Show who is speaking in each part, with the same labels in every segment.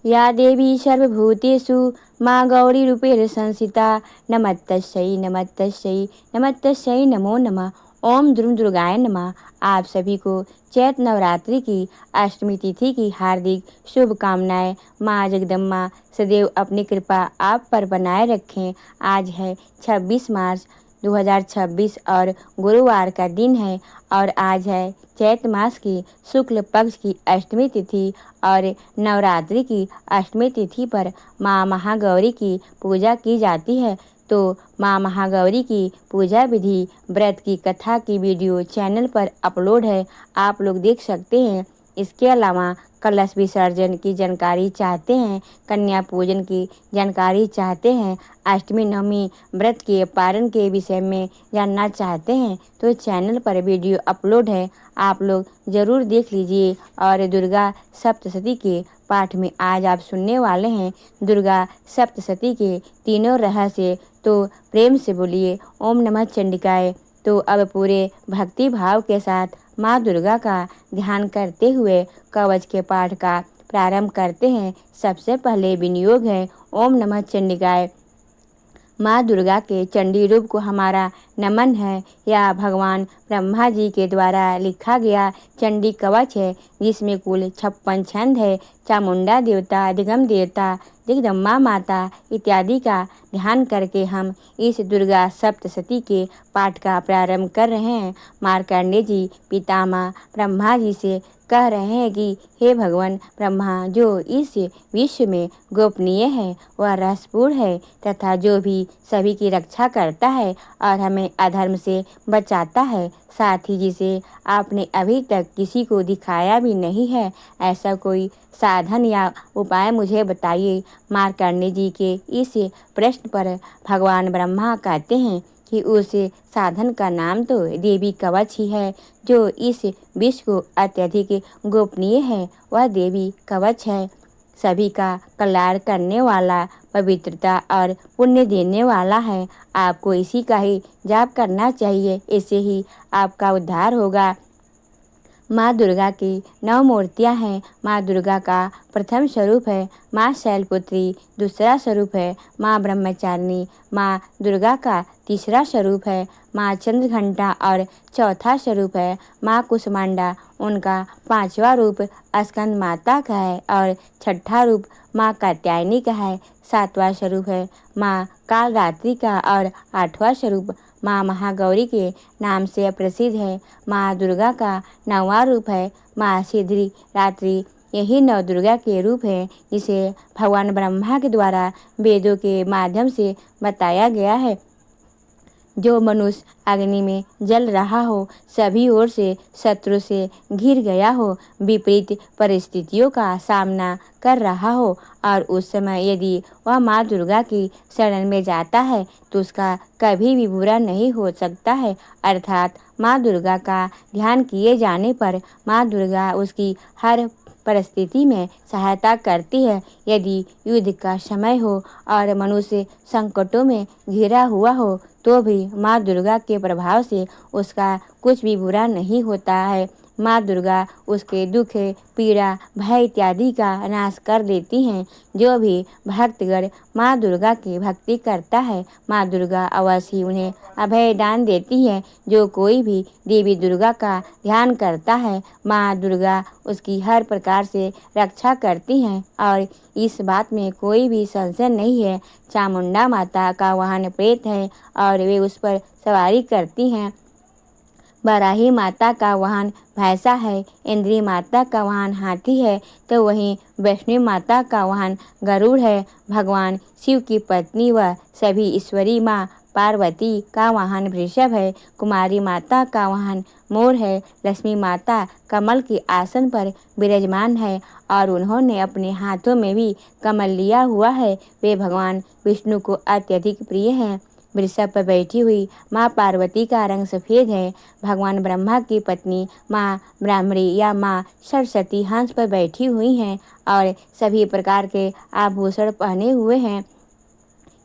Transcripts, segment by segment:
Speaker 1: या देवी सर्वभूतेषु माँ गौरीरूपेण संस्थिता नमस्तस्यै नमस्तस्यै नमस्तस्यै नमो नमः। ओम दुर्गाय नमः। आप सभी को चैत्र नवरात्रि की अष्टमी तिथि की हार्दिक शुभकामनाएं। माँ जगदम्बा सदैव अपनी कृपा आप पर बनाए रखें। आज है 26 मार्च 2026 और गुरुवार का दिन है और आज है चैत्र मास की शुक्ल पक्ष की अष्टमी तिथि और नवरात्रि की अष्टमी तिथि पर माँ महागौरी की पूजा की जाती है। तो माँ महागौरी की पूजा विधि व्रत की कथा की वीडियो चैनल पर अपलोड है, आप लोग देख सकते हैं। इसके अलावा कलश विसर्जन की जानकारी चाहते हैं, कन्या पूजन की जानकारी चाहते हैं, अष्टमी नवमी व्रत के पारण के विषय में जानना चाहते हैं तो चैनल पर वीडियो अपलोड है, आप लोग ज़रूर देख लीजिए। और दुर्गा सप्तशती के पाठ में आज आप सुनने वाले हैं दुर्गा सप्तशती के तीनों रहस्य। तो प्रेम से बोलिए ओम नमः चंडिकाय। तो अब पूरे भक्ति भाव के साथ माँ दुर्गा का ध्यान करते हुए कवच के पाठ का प्रारंभ करते हैं। सबसे पहले विनियोग है ओम नमः चंडिकाय। माँ दुर्गा के चंडी रूप को हमारा नमन है। यह भगवान ब्रह्मा जी के द्वारा लिखा गया चंडी कवच है जिसमें कुल 56 छंद है। चामुंडा देवता, दिगम देवता, दिगदम्बा माता इत्यादि का ध्यान करके हम इस दुर्गा सप्तशती के पाठ का प्रारंभ कर रहे हैं। मार्कंडेय जी पितामह ब्रह्मा जी से कह रहे हैं कि हे भगवान ब्रह्मा, जो इस विश्व में गोपनीय है वह रहस्यपूर्ण है तथा जो भी सभी की रक्षा करता है और हमें अधर्म से बचाता है, साथ ही जिसे आपने अभी तक किसी को दिखाया भी नहीं है, ऐसा कोई साधन या उपाय मुझे बताइए। मार्कंडेय जी के इस प्रश्न पर भगवान ब्रह्मा कहते हैं कि उस साधन का नाम तो देवी कवच ही है। जो इस विश्व को अत्यधिक गोपनीय है वह देवी कवच है। सभी का कल्याण करने वाला, पवित्रता और पुण्य देने वाला है। आपको इसी का ही जाप करना चाहिए, इससे ही आपका उद्धार होगा। माँ दुर्गा की 9 मूर्तियाँ हैं। माँ दुर्गा का प्रथम स्वरूप है माँ शैलपुत्री, दूसरा स्वरूप है माँ ब्रह्मचारिणी, माँ दुर्गा का तीसरा स्वरूप है माँ चंद्रघंटा और चौथा स्वरूप है माँ कुष्मांडा। उनका 5वां रूप स्कंद माता का है और छठा रूप माँ कात्यायनी का है। 7वां स्वरूप है माँ कालरात्रि का और 8वां स्वरूप माँ महागौरी के नाम से प्रसिद्ध है। माँ दुर्गा का 9वां रूप है माँ सिद्धि रात्रि। यही 9 दुर्गा के रूप हैं जिसे भगवान ब्रह्मा के द्वारा वेदों के माध्यम से बताया गया है। जो मनुष्य अग्नि में जल रहा हो, सभी ओर से शत्रु से घिर गया हो, विपरीत परिस्थितियों का सामना कर रहा हो और उस समय यदि वह माँ दुर्गा की शरण में जाता है तो उसका कभी भी बुरा नहीं हो सकता है। अर्थात माँ दुर्गा का ध्यान किए जाने पर माँ दुर्गा उसकी हर परिस्थिति में सहायता करती है। यदि युद्ध का समय हो और मनुष्य संकटों में घिरा हुआ हो तो भी माँ दुर्गा के प्रभाव से उसका कुछ भी बुरा नहीं होता है। माँ दुर्गा उसके दुख, पीड़ा, भय इत्यादि का नाश कर देती हैं। जो भी भक्तगण माँ दुर्गा की भक्ति करता है, माँ दुर्गा अवश्य ही उन्हें अभय दान देती है। जो कोई भी देवी दुर्गा का ध्यान करता है, माँ दुर्गा उसकी हर प्रकार से रक्षा करती हैं और इस बात में कोई भी संशय नहीं है। चामुंडा माता का वाहन प्रेत है और वे उस पर सवारी करती हैं। बराही माता का वाहन भैंसा है, इंद्री माता का वाहन हाथी है, तो वहीं वैष्णवी माता का वाहन गरुड़ है। भगवान शिव की पत्नी व सभी ईश्वरी माँ पार्वती का वाहन वृषभ है। कुमारी माता का वाहन मोर है। लक्ष्मी माता कमल के आसन पर विराजमान है और उन्होंने अपने हाथों में भी कमल लिया हुआ है। वे भगवान विष्णु को अत्यधिक प्रिय हैं। वृषभ पर बैठी हुई माँ पार्वती का रंग सफ़ेद है। भगवान ब्रह्मा की पत्नी माँ ब्राह्मणी या माँ सरस्वती हंस पर बैठी हुई हैं और सभी प्रकार के आभूषण पहने हुए हैं।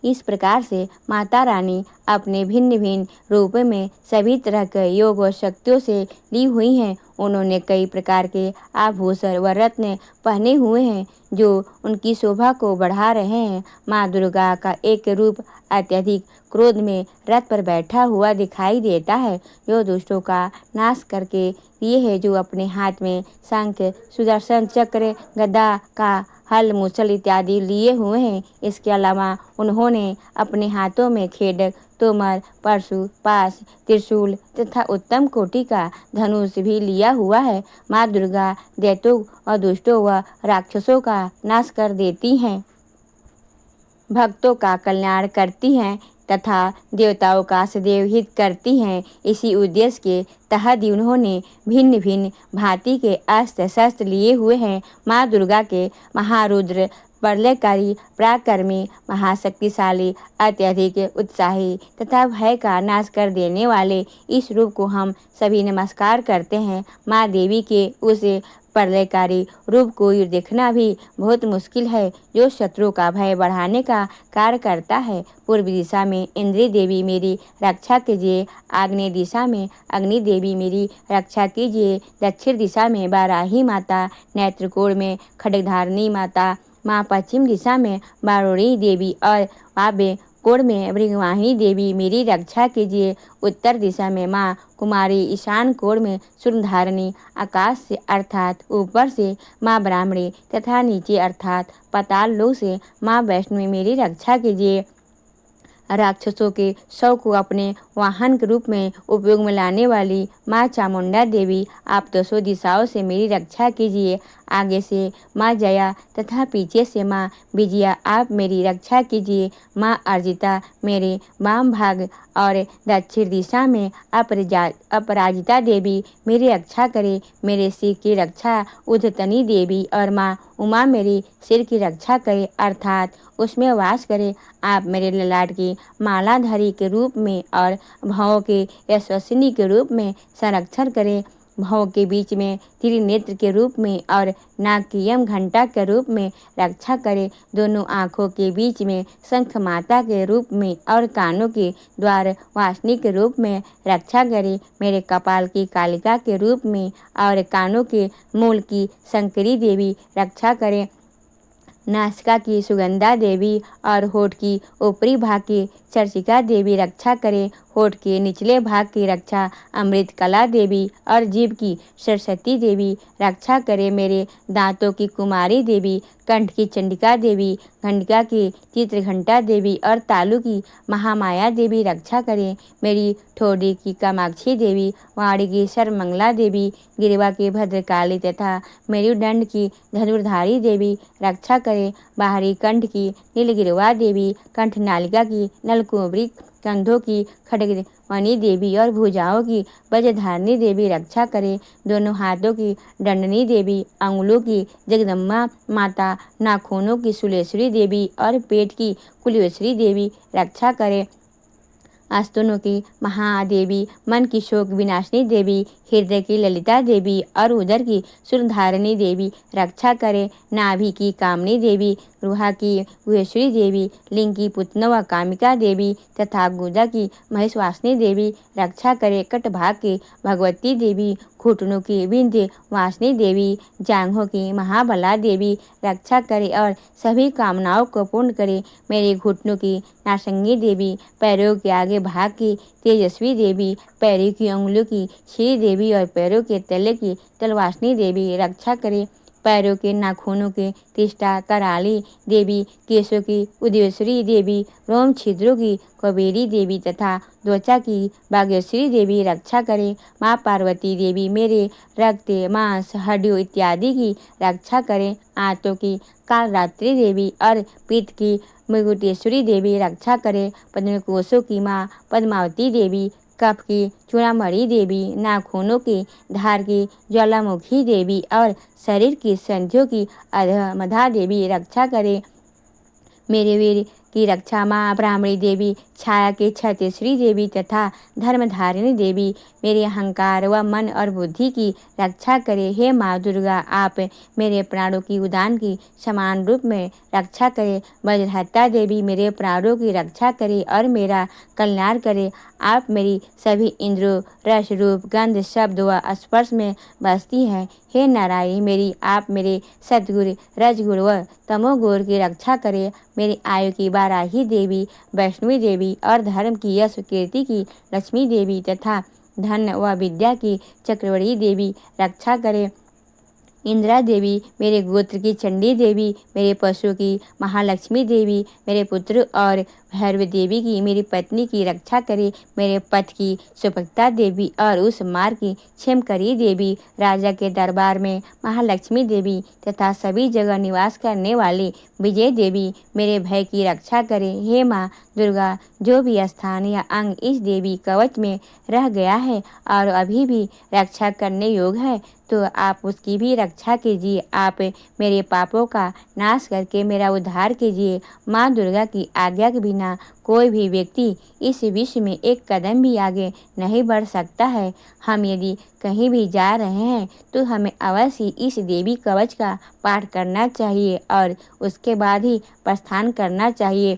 Speaker 1: इस प्रकार से माता रानी अपने भिन्न भिन्न रूपों में सभी तरह के योग और शक्तियों से ली हुई हैं। उन्होंने कई प्रकार के आभूषण व रत्न पहने हुए हैं जो उनकी शोभा को बढ़ा रहे हैं। माँ दुर्गा का एक रूप अत्यधिक क्रोध में रथ पर बैठा हुआ दिखाई देता है, जो दुष्टों का नाश करके ये है, जो अपने हाथ में शंख, सुदर्शन चक्र, गदा का हल, मूसल इत्यादि लिए हुए हैं। इसके अलावा उन्होंने अपने हाथों में खेडक, तोमर, परशु, पास, त्रिशूल तथा उत्तम कोटि का धनुष भी लिया हुआ है। माँ दुर्गा दैत्यों और दुष्टों व राक्षसों का नाश कर देती हैं, भक्तों का कल्याण करती हैं तथा देवताओं का सदैव हित करती हैं। इसी उद्देश्य के तहत ही उन्होंने भिन्न भिन्न भांति के अस्त्र शस्त्र लिए हुए हैं। माँ दुर्गा के महारुद्र, प्रलयकारी, पराक्रमी, महाशक्तिशाली, अत्यधिक उत्साही तथा भय का नाश कर देने वाले इस रूप को हम सभी नमस्कार करते हैं। माँ देवी के उस प्रलयकारी रूप को देखना भी बहुत मुश्किल है, जो शत्रु का भय बढ़ाने का कार्य करता है। पूर्व दिशा में इंद्री देवी मेरी रक्षा कीजिए, आग्नेय दिशा में अग्नि देवी मेरी रक्षा कीजिए, दक्षिण दिशा में बाराही माता, नेत्रकोण में खड्गधारिणी माता, माँ पश्चिम दिशा में बारूणी देवी और वाव्य कोण में भृगवाहिनी देवी मेरी रक्षा कीजिए, उत्तर दिशा में माँ कुमारी, ईशान कोण में सूर्यधारिणी, आकाश से अर्थात ऊपर से माँ ब्राह्मणी तथा नीचे अर्थात पाताल लोक से माँ वैष्णवी मेरी रक्षा कीजिए। राक्षसों के शव को अपने वाहन के रूप में उपयोग में लाने वाली माँ चामुंडा देवी, आप 200 दिशाओं से मेरी रक्षा कीजिए। आगे से माँ जया तथा पीछे से माँ विजया, आप मेरी रक्षा कीजिए। माँ अर्जिता मेरे वाम भाग और दक्षिण दिशा में अपराजिता देवी मेरी रक्षा करे। मेरे सिर की रक्षा उद्धतनी देवी और माँ उमा मेरे सिर की रक्षा करे, अर्थात उसमें वास करे। आप मेरे ललाट की मालाधारी के रूप में और भावों के यशस्विनी के रूप में संरक्षण करें। भावों के बीच में त्रिनेत्र के रूप में और नाक की यम घंटा के रूप में रक्षा करे। दोनों आँखों के बीच में शंख माता के रूप में और कानों के द्वार वासनी के रूप में रक्षा करे। मेरे कपाल की कालिका के रूप में और कानों के मूल की शंकरी देवी रक्षा करे। नासिका की सुगंधा देवी और होठ की ऊपरी भाग की चर्चिका देवी रक्षा करे। होठ के निचले भाग की रक्षा अमृत कला देवी और जीभ की सरस्वती देवी रक्षा करे। मेरे दांतों की कुमारी देवी, कंठ की चंडिका देवी, घंटिका की चित्रघंटा देवी और तालु की महामाया देवी रक्षा करे। मेरी ठोड़ी की कामाक्षी देवी, वाणी की सर्वमंगला देवी, गिरवा की भद्रकाली तथा मेरुदंड की धनुर्धारी देवी रक्षा करे। बाहरी कंठ की नीलगिरवा देवी, कंठ नालिका की नलकुबरी, कंधों की खड्गमणि देवी और भुजाओं की वज्रधारिणी देवी रक्षा करे। दोनों हाथों की दंडनी देवी, अंगुलों की जगदम्बा माता, नाखूनों की सुलेश्वरी देवी और पेट की कुलेश्वरी देवी रक्षा करे। आस्तनों की महादेवी, मन की शोक विनाशिनी देवी, हृदय की ललिता देवी और उदर की सुरधारिणी देवी रक्षा करे। नाभि की कामनी देवी, रुहा की गुहेश्वरी देवी, लिंग की पुतना व कामिका देवी तथा गुदा की महेशवासिनी देवी रक्षा करे। कटभाग की भगवती देवी, घुटनों की विंध्य वासिनी देवी, जांघों की महाबला देवी रक्षा करे और सभी कामनाओं को पूर्ण करे। मेरे घुटनों की नारसंगी देवी, पैरों के आगे भाग की तेजस्वी देवी, पैरों की अंगुलियों की श्री देवी और पैरों के तले की तलवासिनी देवी रक्षा करे। पैरों के नाखूनों के तिष्ठा कराली देवी, केशों की उदयश्री देवी, रोम छिद्रों की कुबेरी देवी तथा त्वचा की भाग्यश्री देवी रक्षा करे। माँ पार्वती देवी मेरे रक्त, मांस, हड्डियों इत्यादि की रक्षा करें। आंतों की कालरात्रि देवी और पित्त की मृगुटेश्वरी देवी रक्षा करे। पद्मकोशों की माँ पद्मावती देवी, कफ की चूड़ामणि देवी, नाखूनों की धार की ज्वालामुखी देवी और शरीर की संधियों की अधमधा देवी रक्षा करे। मेरे वीर की रक्षा माँ ब्राह्मणी देवी, छाया की छत्तीश्री देवी तथा धर्मधारिणी देवी मेरे अहंकार व मन और बुद्धि की रक्षा करे। हे माँ दुर्गा, आप मेरे प्राणों की उदान की समान रूप में रक्षा करे। वज्रहत्ता देवी मेरे प्राणों की रक्षा करे और मेरा कल्याण करे। आप मेरी सभी इंद्रियों, रस, रूप, गंध, शब्द व स्पर्श में बसती हैं। हे नारायणी, मेरी आप मेरे सतगुरु रजगुरु व तमोगुण की रक्षा करे। मेरी आयु की वाराही देवी, वैष्णवी देवी और धर्म की यश कीर्ति की लक्ष्मी देवी तथा धन व विद्या की चक्रवर्ती देवी रक्षा करे। इंदिरा देवी मेरे गोत्र की चंडी देवी, मेरे पशु की महालक्ष्मी देवी, मेरे पुत्र और भैरव देवी की मेरी पत्नी की रक्षा करे। मेरे पथ की सुभक्ता देवी और उस मार्ग की क्षेमकरी देवी, राजा के दरबार में महालक्ष्मी देवी तथा सभी जगह निवास करने वाली विजय देवी मेरे भय की रक्षा करे। हे माँ दुर्गा, जो भी स्थान या अंग इस देवी कवच में रह गया है और अभी भी रक्षा करने योग्य है, तो आप उसकी भी रक्षा कीजिए। आप मेरे पापों का नाश करके मेरा उद्धार कीजिए। माँ दुर्गा की आज्ञा के बिना कोई भी व्यक्ति इस विश्व में एक कदम भी आगे नहीं बढ़ सकता है। हम यदि कहीं भी जा रहे हैं तो हमें अवश्य इस देवी कवच का पाठ करना चाहिए और उसके बाद ही प्रस्थान करना चाहिए।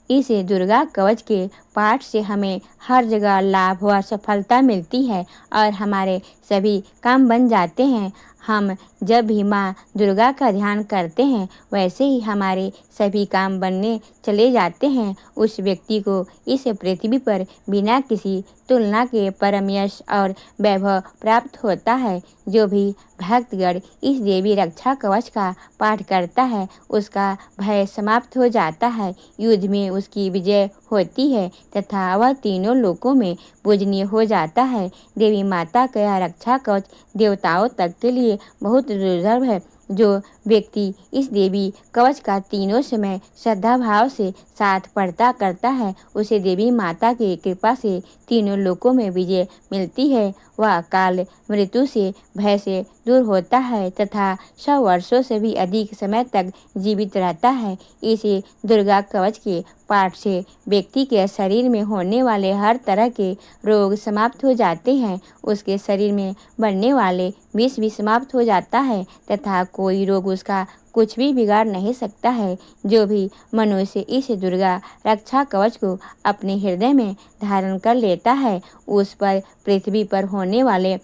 Speaker 1: इस दुर्गा कवच के पाठ से हमें हर जगह लाभ व सफलता मिलती है और हमारे सभी काम बन जाते हैं। हम जब भी माँ दुर्गा का ध्यान करते हैं वैसे ही हमारे सभी काम बनने चले जाते हैं। उस व्यक्ति को इस पृथ्वी पर बिना किसी तुलना के परम यश और वैभव प्राप्त होता है। जो भी भक्तगण इस देवी रक्षा कवच का पाठ करता है उसका भय समाप्त हो जाता है, युद्ध में उसकी विजय होती है तथा वह तीनों लोकों में पूजनीय हो जाता है। देवी माता का यह रक्षा कवच देवताओं तक के लिए बहुत दुर्लभ है। जो व्यक्ति इस देवी कवच का तीनों समय श्रद्धा भाव से साथ पढ़ता करता है उसे देवी माता की कृपा से तीनों लोकों में विजय मिलती है। वह काल मृत्यु से भय से दूर होता है तथा 100 वर्षों से भी अधिक समय तक जीवित रहता है। इसे दुर्गा कवच के पाठ से व्यक्ति के शरीर में होने वाले हर तरह के रोग समाप्त हो जाते हैं। उसके शरीर में बढ़ने वाले विष भी समाप्त हो जाता है तथा कोई रोग उसका कुछ भी बिगाड़ नहीं सकता है। जो भी मनुष्य इस दुर्गा रक्षा कवच को अपने हृदय में धारण कर लेता है उस पर पृथ्वी पर होने वाले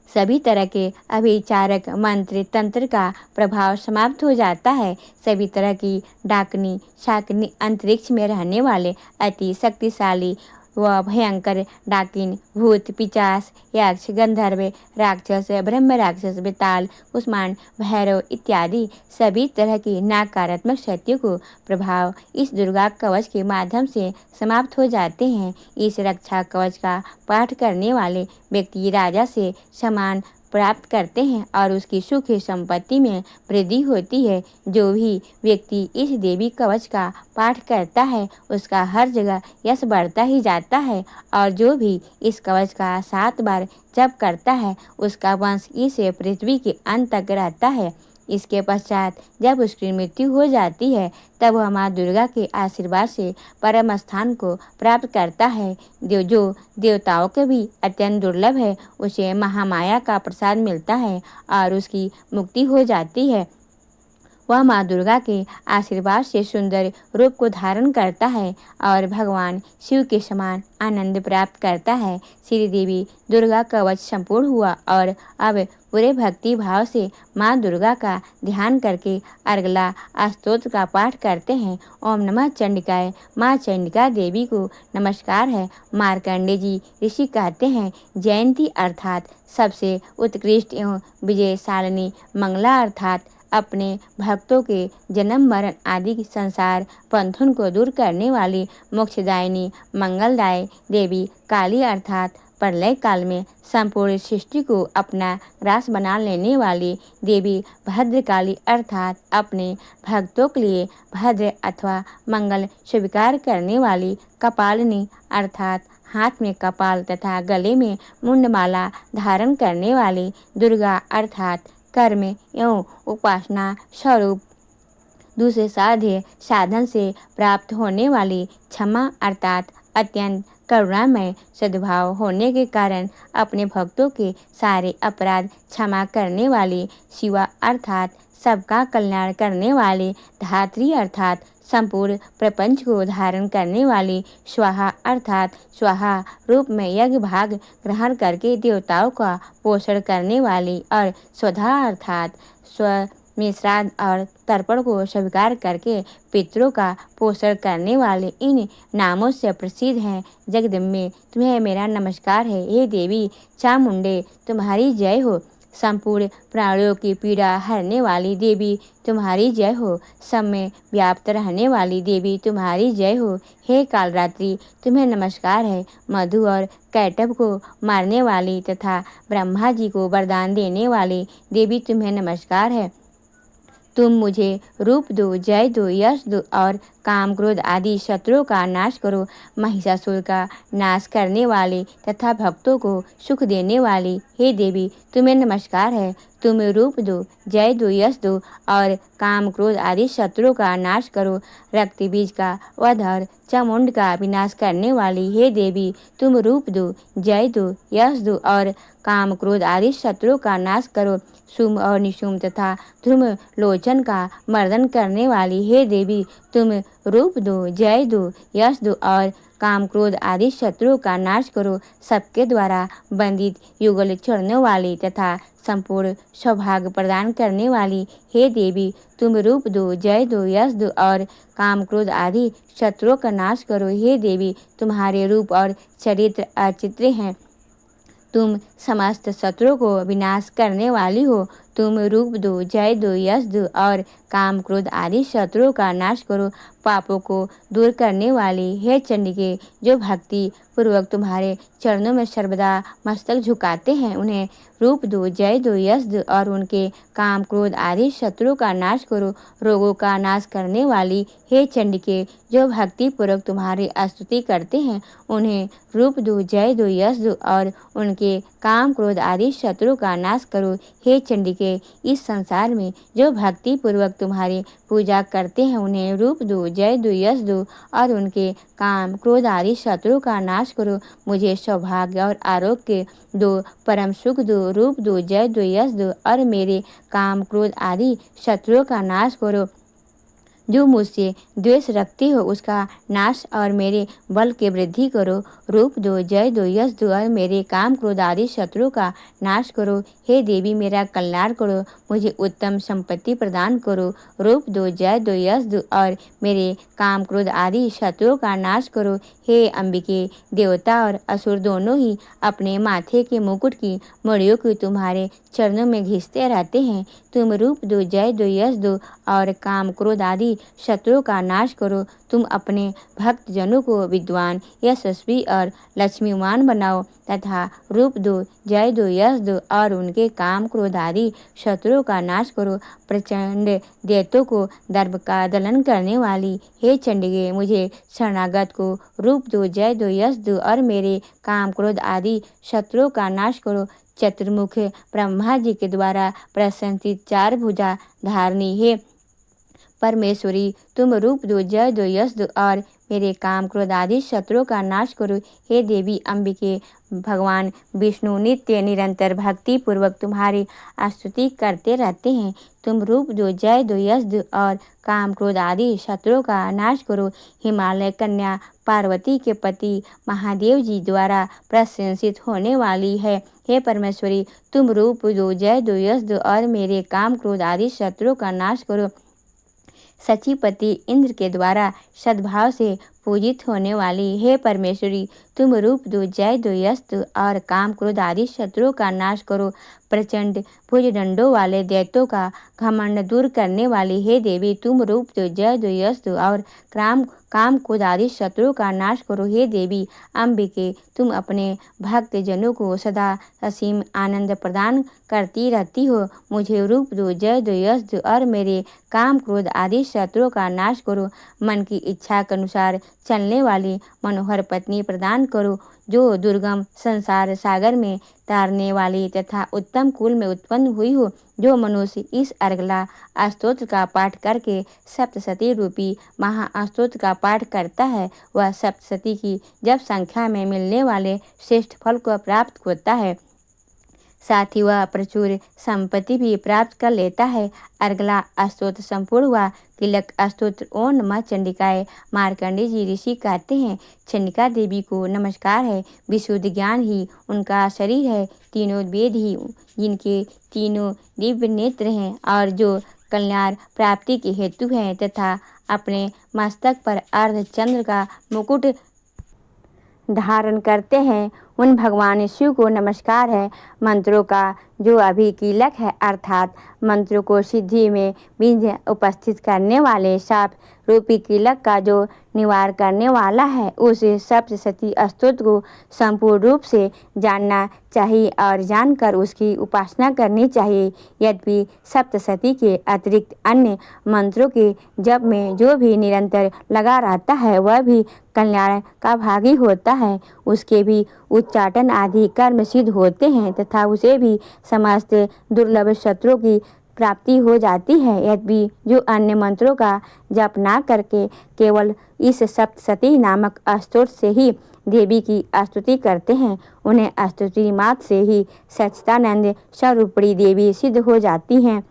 Speaker 1: सभी तरह के अभिचारक मंत्र तंत्र का प्रभाव समाप्त हो जाता है। सभी तरह की डाकनी शाकनी अंतरिक्ष में रहने वाले अति शक्तिशाली व भयंकर डाकिन भूत पिचास यक्ष गंधर्व राक्षस ब्रह्म राक्षस बेताल कुष्मांड भैरव इत्यादि सभी तरह की नकारात्मक शक्तियों को प्रभाव इस दुर्गा कवच के माध्यम से समाप्त हो जाते हैं। इस रक्षा कवच का पाठ करने वाले व्यक्ति राजा से सम्मान प्राप्त करते हैं और उसकी सुख संपत्ति में वृद्धि होती है। जो भी व्यक्ति इस देवी कवच का पाठ करता है उसका हर जगह यश बढ़ता ही जाता है और जो भी इस कवच का 7 बार जप करता है उसका वंश इस पृथ्वी के अंत तक रहता है। इसके पश्चात जब उसकी मृत्यु हो जाती है तब वह माँ दुर्गा के आशीर्वाद से परम स्थान को प्राप्त करता है। जो देवताओं के भी अत्यंत दुर्लभ है उसे महामाया का प्रसाद मिलता है और उसकी मुक्ति हो जाती है। वह माँ दुर्गा के आशीर्वाद से सुंदर रूप को धारण करता है और भगवान शिव के समान आनंद प्राप्त करता है। श्री देवी दुर्गा कवच संपूर्ण हुआ और अब पूरे भक्ति भाव से माँ दुर्गा का ध्यान करके अगला स्तोत्र का पाठ करते हैं। ओम नमः चंडिकाय। माँ चंडिका देवी को नमस्कार है। मार्कंडे जी ऋषि कहते हैं, जयंती अर्थात सबसे उत्कृष्ट एवं विजयशालिनी, मंगला अर्थात अपने भक्तों के जन्म मरण आदि संसार बंधन को दूर करने वाली, मोक्षदायिनी मंगलदाय देवी काली अर्थात प्रलय काल में संपूर्ण सृष्टि को अपना ग्रास बना लेने वाली देवी भद्रकाली अर्थात अपने भक्तों के लिए भद्र अथवा मंगल स्वीकार करने वाली, कपालिनी अर्थात हाथ में कपाल तथा गले में मुंडमाला धारण करने वाली, दुर्गा अर्थात कर्म एवं उपासना स्वरूप दूसरे साध्य साधन से प्राप्त होने वाली क्षमा अर्थात अत्यंत करुणामय सद्भाव होने के कारण अपने भक्तों के सारे अपराध क्षमा करने वाली शिवा अर्थात सबका कल्याण करने वाले, धात्री अर्थात संपूर्ण प्रपंच को धारण करने वाली, स्वाहा अर्थात स्वाहा रूप में यज्ञ भाग ग्रहण करके देवताओं का पोषण करने वाली और स्वधा अर्थात स्व में श्राद्ध और तर्पण को स्वीकार करके पितरों का पोषण करने वाले इन नामों से प्रसिद्ध हैं। जगदम्बे, तुम्हें मेरा नमस्कार है। हे देवी चामुंडे, तुम्हारी जय हो। संपूर्ण प्राणियों की पीड़ा हरने वाली देवी तुम्हारी जय हो। सब में व्याप्त रहने वाली देवी तुम्हारी जय हो। हे कालरात्रि, तुम्हें नमस्कार है। मधु और कैटभ को मारने वाली तथा ब्रह्मा जी को वरदान देने वाली देवी तुम्हें नमस्कार है। तुम मुझे रूप दो, जय दो, यश दो और काम क्रोध आदि शत्रुओं का नाश करो। महिषासुर का नाश करने वाले तथा भक्तों को सुख देने वाली हे देवी तुम्हें नमस्कार है। तुम रूप दो, जय दो, यश दो और काम क्रोध आदि शत्रुओं का नाश करो। रक्त बीज का वध और चामुंड का विनाश करने वाली हे देवी तुम रूप दो, जय दो, यश दो और काम क्रोध आदि शत्रुओं का नाश करो। शुंभ और निशुंभ तथा ध्रुम लोचन का मर्दन करने वाली हे देवी तुम रूप दो, जय दो, यश दो और काम क्रोध आदि शत्रुओं का नाश करो। सबके द्वारा बंदित युगल चढ़ने वाली तथा संपूर्ण सौभाग्य प्रदान करने वाली हे देवी तुम रूप दो, जय दो, यश दो और काम क्रोध आदि शत्रुओं का नाश करो। हे देवी तुम्हारे रूप और चरित्र अचित्र्य हैं। तुम समस्त शत्रुओं को विनाश करने वाली हो। तुम रूप दो, जय दो, यश दो और काम क्रोध आदि शत्रुओं का नाश करो। पापों को दूर करने वाली हे चंडिके, जो भक्ति पूर्वक तुम्हारे चरणों में सर्वदा मस्तक झुकाते हैं उन्हें रूप दो, जय दो, यश दो और उनके काम क्रोध आदि शत्रुओं का नाश करो। रोगों का नाश करने वाली हे चंडिके, जो भक्ति पूर्वक तुम्हारी स्तुति करते हैं उन्हें रूप दो, जय दो, यश दो और उनके काम क्रोध आदि शत्रुओं का नाश करो। हे चंडिके, इस संसार में जो भक्ति पूर्वक तुम्हारी पूजा करते हैं उन्हें रूप दो, जय दो, यश दो और उनके काम क्रोध आदि शत्रुओं का नाश करो। मुझे सौभाग्य और आरोग्य दो, परम सुख दो, रूप दो, जय दो, यश दो और मेरे काम क्रोध आदि शत्रुओं का नाश करो। जो मुझसे द्वेष रखते हो उसका नाश और मेरे बल की वृद्धि करो। रूप दो, जय दो, यश दो और मेरे काम क्रोध आदि शत्रुओं का नाश करो। हे देवी मेरा कल्याण करो, मुझे उत्तम संपत्ति प्रदान करो। रूप दो, जय दो, यश दो और मेरे काम क्रोध आदि शत्रुओं का नाश करो। हे अंबिके, देवता और असुर दोनों ही अपने माथे के मुकुट की मणियों को तुम्हारे चरणों में घिसते रहते हैं। तुम रूप दो, जय दो, यश दो और काम क्रोध आदि शत्रुओं का नाश करो। तुम अपने भक्त जनों को विद्वान, यशस्वी और लक्ष्मीवान बनाओ तथा रूप दो, जय दो, यश दो और उनके काम क्रोध आदि शत्रुओं का नाश करो। प्रचंड दैत्यों को दर्प का दलन करने वाली हे चंडिके, मुझे शरणागत को रूप दो, जय दो, यश दो और मेरे काम क्रोध आदि शत्रुओं का नाश करो। चतुर्मुख ब्रह्मा जी के द्वारा प्रशंसित चार भुजा धारणी हे परमेश्वरी, तुम रूप दो, जय दो, यश दो और मेरे काम क्रोध आदि शत्रुओं का नाश करो। हे देवी अंबिके, भगवान विष्णु नित्य निरंतर भक्ति पूर्वक तुम्हारी स्तुति करते रहते हैं। तुम रूप दो, जय दो, यश दो और काम क्रोध आदि शत्रुओं का नाश करो। हिमालय कन्या पार्वती के पति महादेव जी द्वारा प्रशंसित होने वाली है हे परमेश्वरी, तुम रूप दो, जय दो, यश दो और मेरे काम क्रोध आदि शत्रुओं का नाश करो। सचीपति इंद्र के द्वारा सद्भाव से पूजित होने वाली हे परमेश्वरी, तुम रूप दो, जय दो, यश दो और काम क्रोध आदि शत्रुओं का नाश करो। प्रचंड भुजदंडों वाले दैत्यों का घमंड दूर करने वाली हे देवी, तुम रूप दो, जय दो, यश दो और काम क्रोध आदि शत्रुओं का नाश करो। हे देवी अंबिके, तुम अपने भक्त जनों को सदा असीम आनंद प्रदान करती रहती हो। मुझे रूप दो, जय दो, यश दो और मेरे काम क्रोध आदि शत्रुओं का नाश करो। मन की इच्छा के अनुसार चलने वाली मनोहर पत्नी प्रदान करो, जो दुर्गम संसार सागर में तारने वाली तथा उत्तम कुल में उत्पन्न हुई हो। जो मनुष्य इस अर्गला स्तोत्र का पाठ करके सप्तशती रूपी महास्तोत्र का पाठ करता है, वह सप्तशती की जब संख्या में मिलने वाले श्रेष्ठ फल को प्राप्त होता है। साथ ही वह प्रचुर संपत्ति भी प्राप्त कर लेता है। अर्गला स्तोत्र संपूर्ण हुआ। तिलक स्तोत्र। ओम नमः चंडिकाय। मार्कंडेय जी ऋषि कहते हैं, चंडिका देवी को नमस्कार है। विशुद्ध ज्ञान ही उनका शरीर है। तीनों वेद ही जिनके तीनों दिव्य नेत्र हैं और जो कल्याण प्राप्ति के हेतु हैं तथा अपने मस्तक पर अर्धचंद्र का मुकुट धारण करते हैं, उन भगवान शिव को नमस्कार है। मंत्रों का जो अभिकीलक है अर्थात मंत्रों को सिद्धि में बीज उपस्थित करने वाले साप रूपी कीलक का जो निवार करने वाला है, उस सप्तशती स्तोत्र को संपूर्ण रूप से जानना चाहिए और जानकर उसकी उपासना करनी चाहिए। यद्यपि सप्तशती के अतिरिक्त अन्य मंत्रों के जप में जो भी निरंतर लगा रहता है वह भी कल्याण का भागी होता है। उसके भी उच्चाटन आदि कर्म सिद्ध होते हैं तथा उसे भी समस्त दुर्लभ शत्रुओं की प्राप्ति हो जाती है। यद्यपि जो अन्य मंत्रों का जप ना करके केवल इस सप्तशती नामक स्तोत्र से ही देवी की स्तुति करते हैं, उन्हें स्तुति मात्र से ही सच्चिदानंद स्वरूपिणी देवी सिद्ध हो जाती हैं।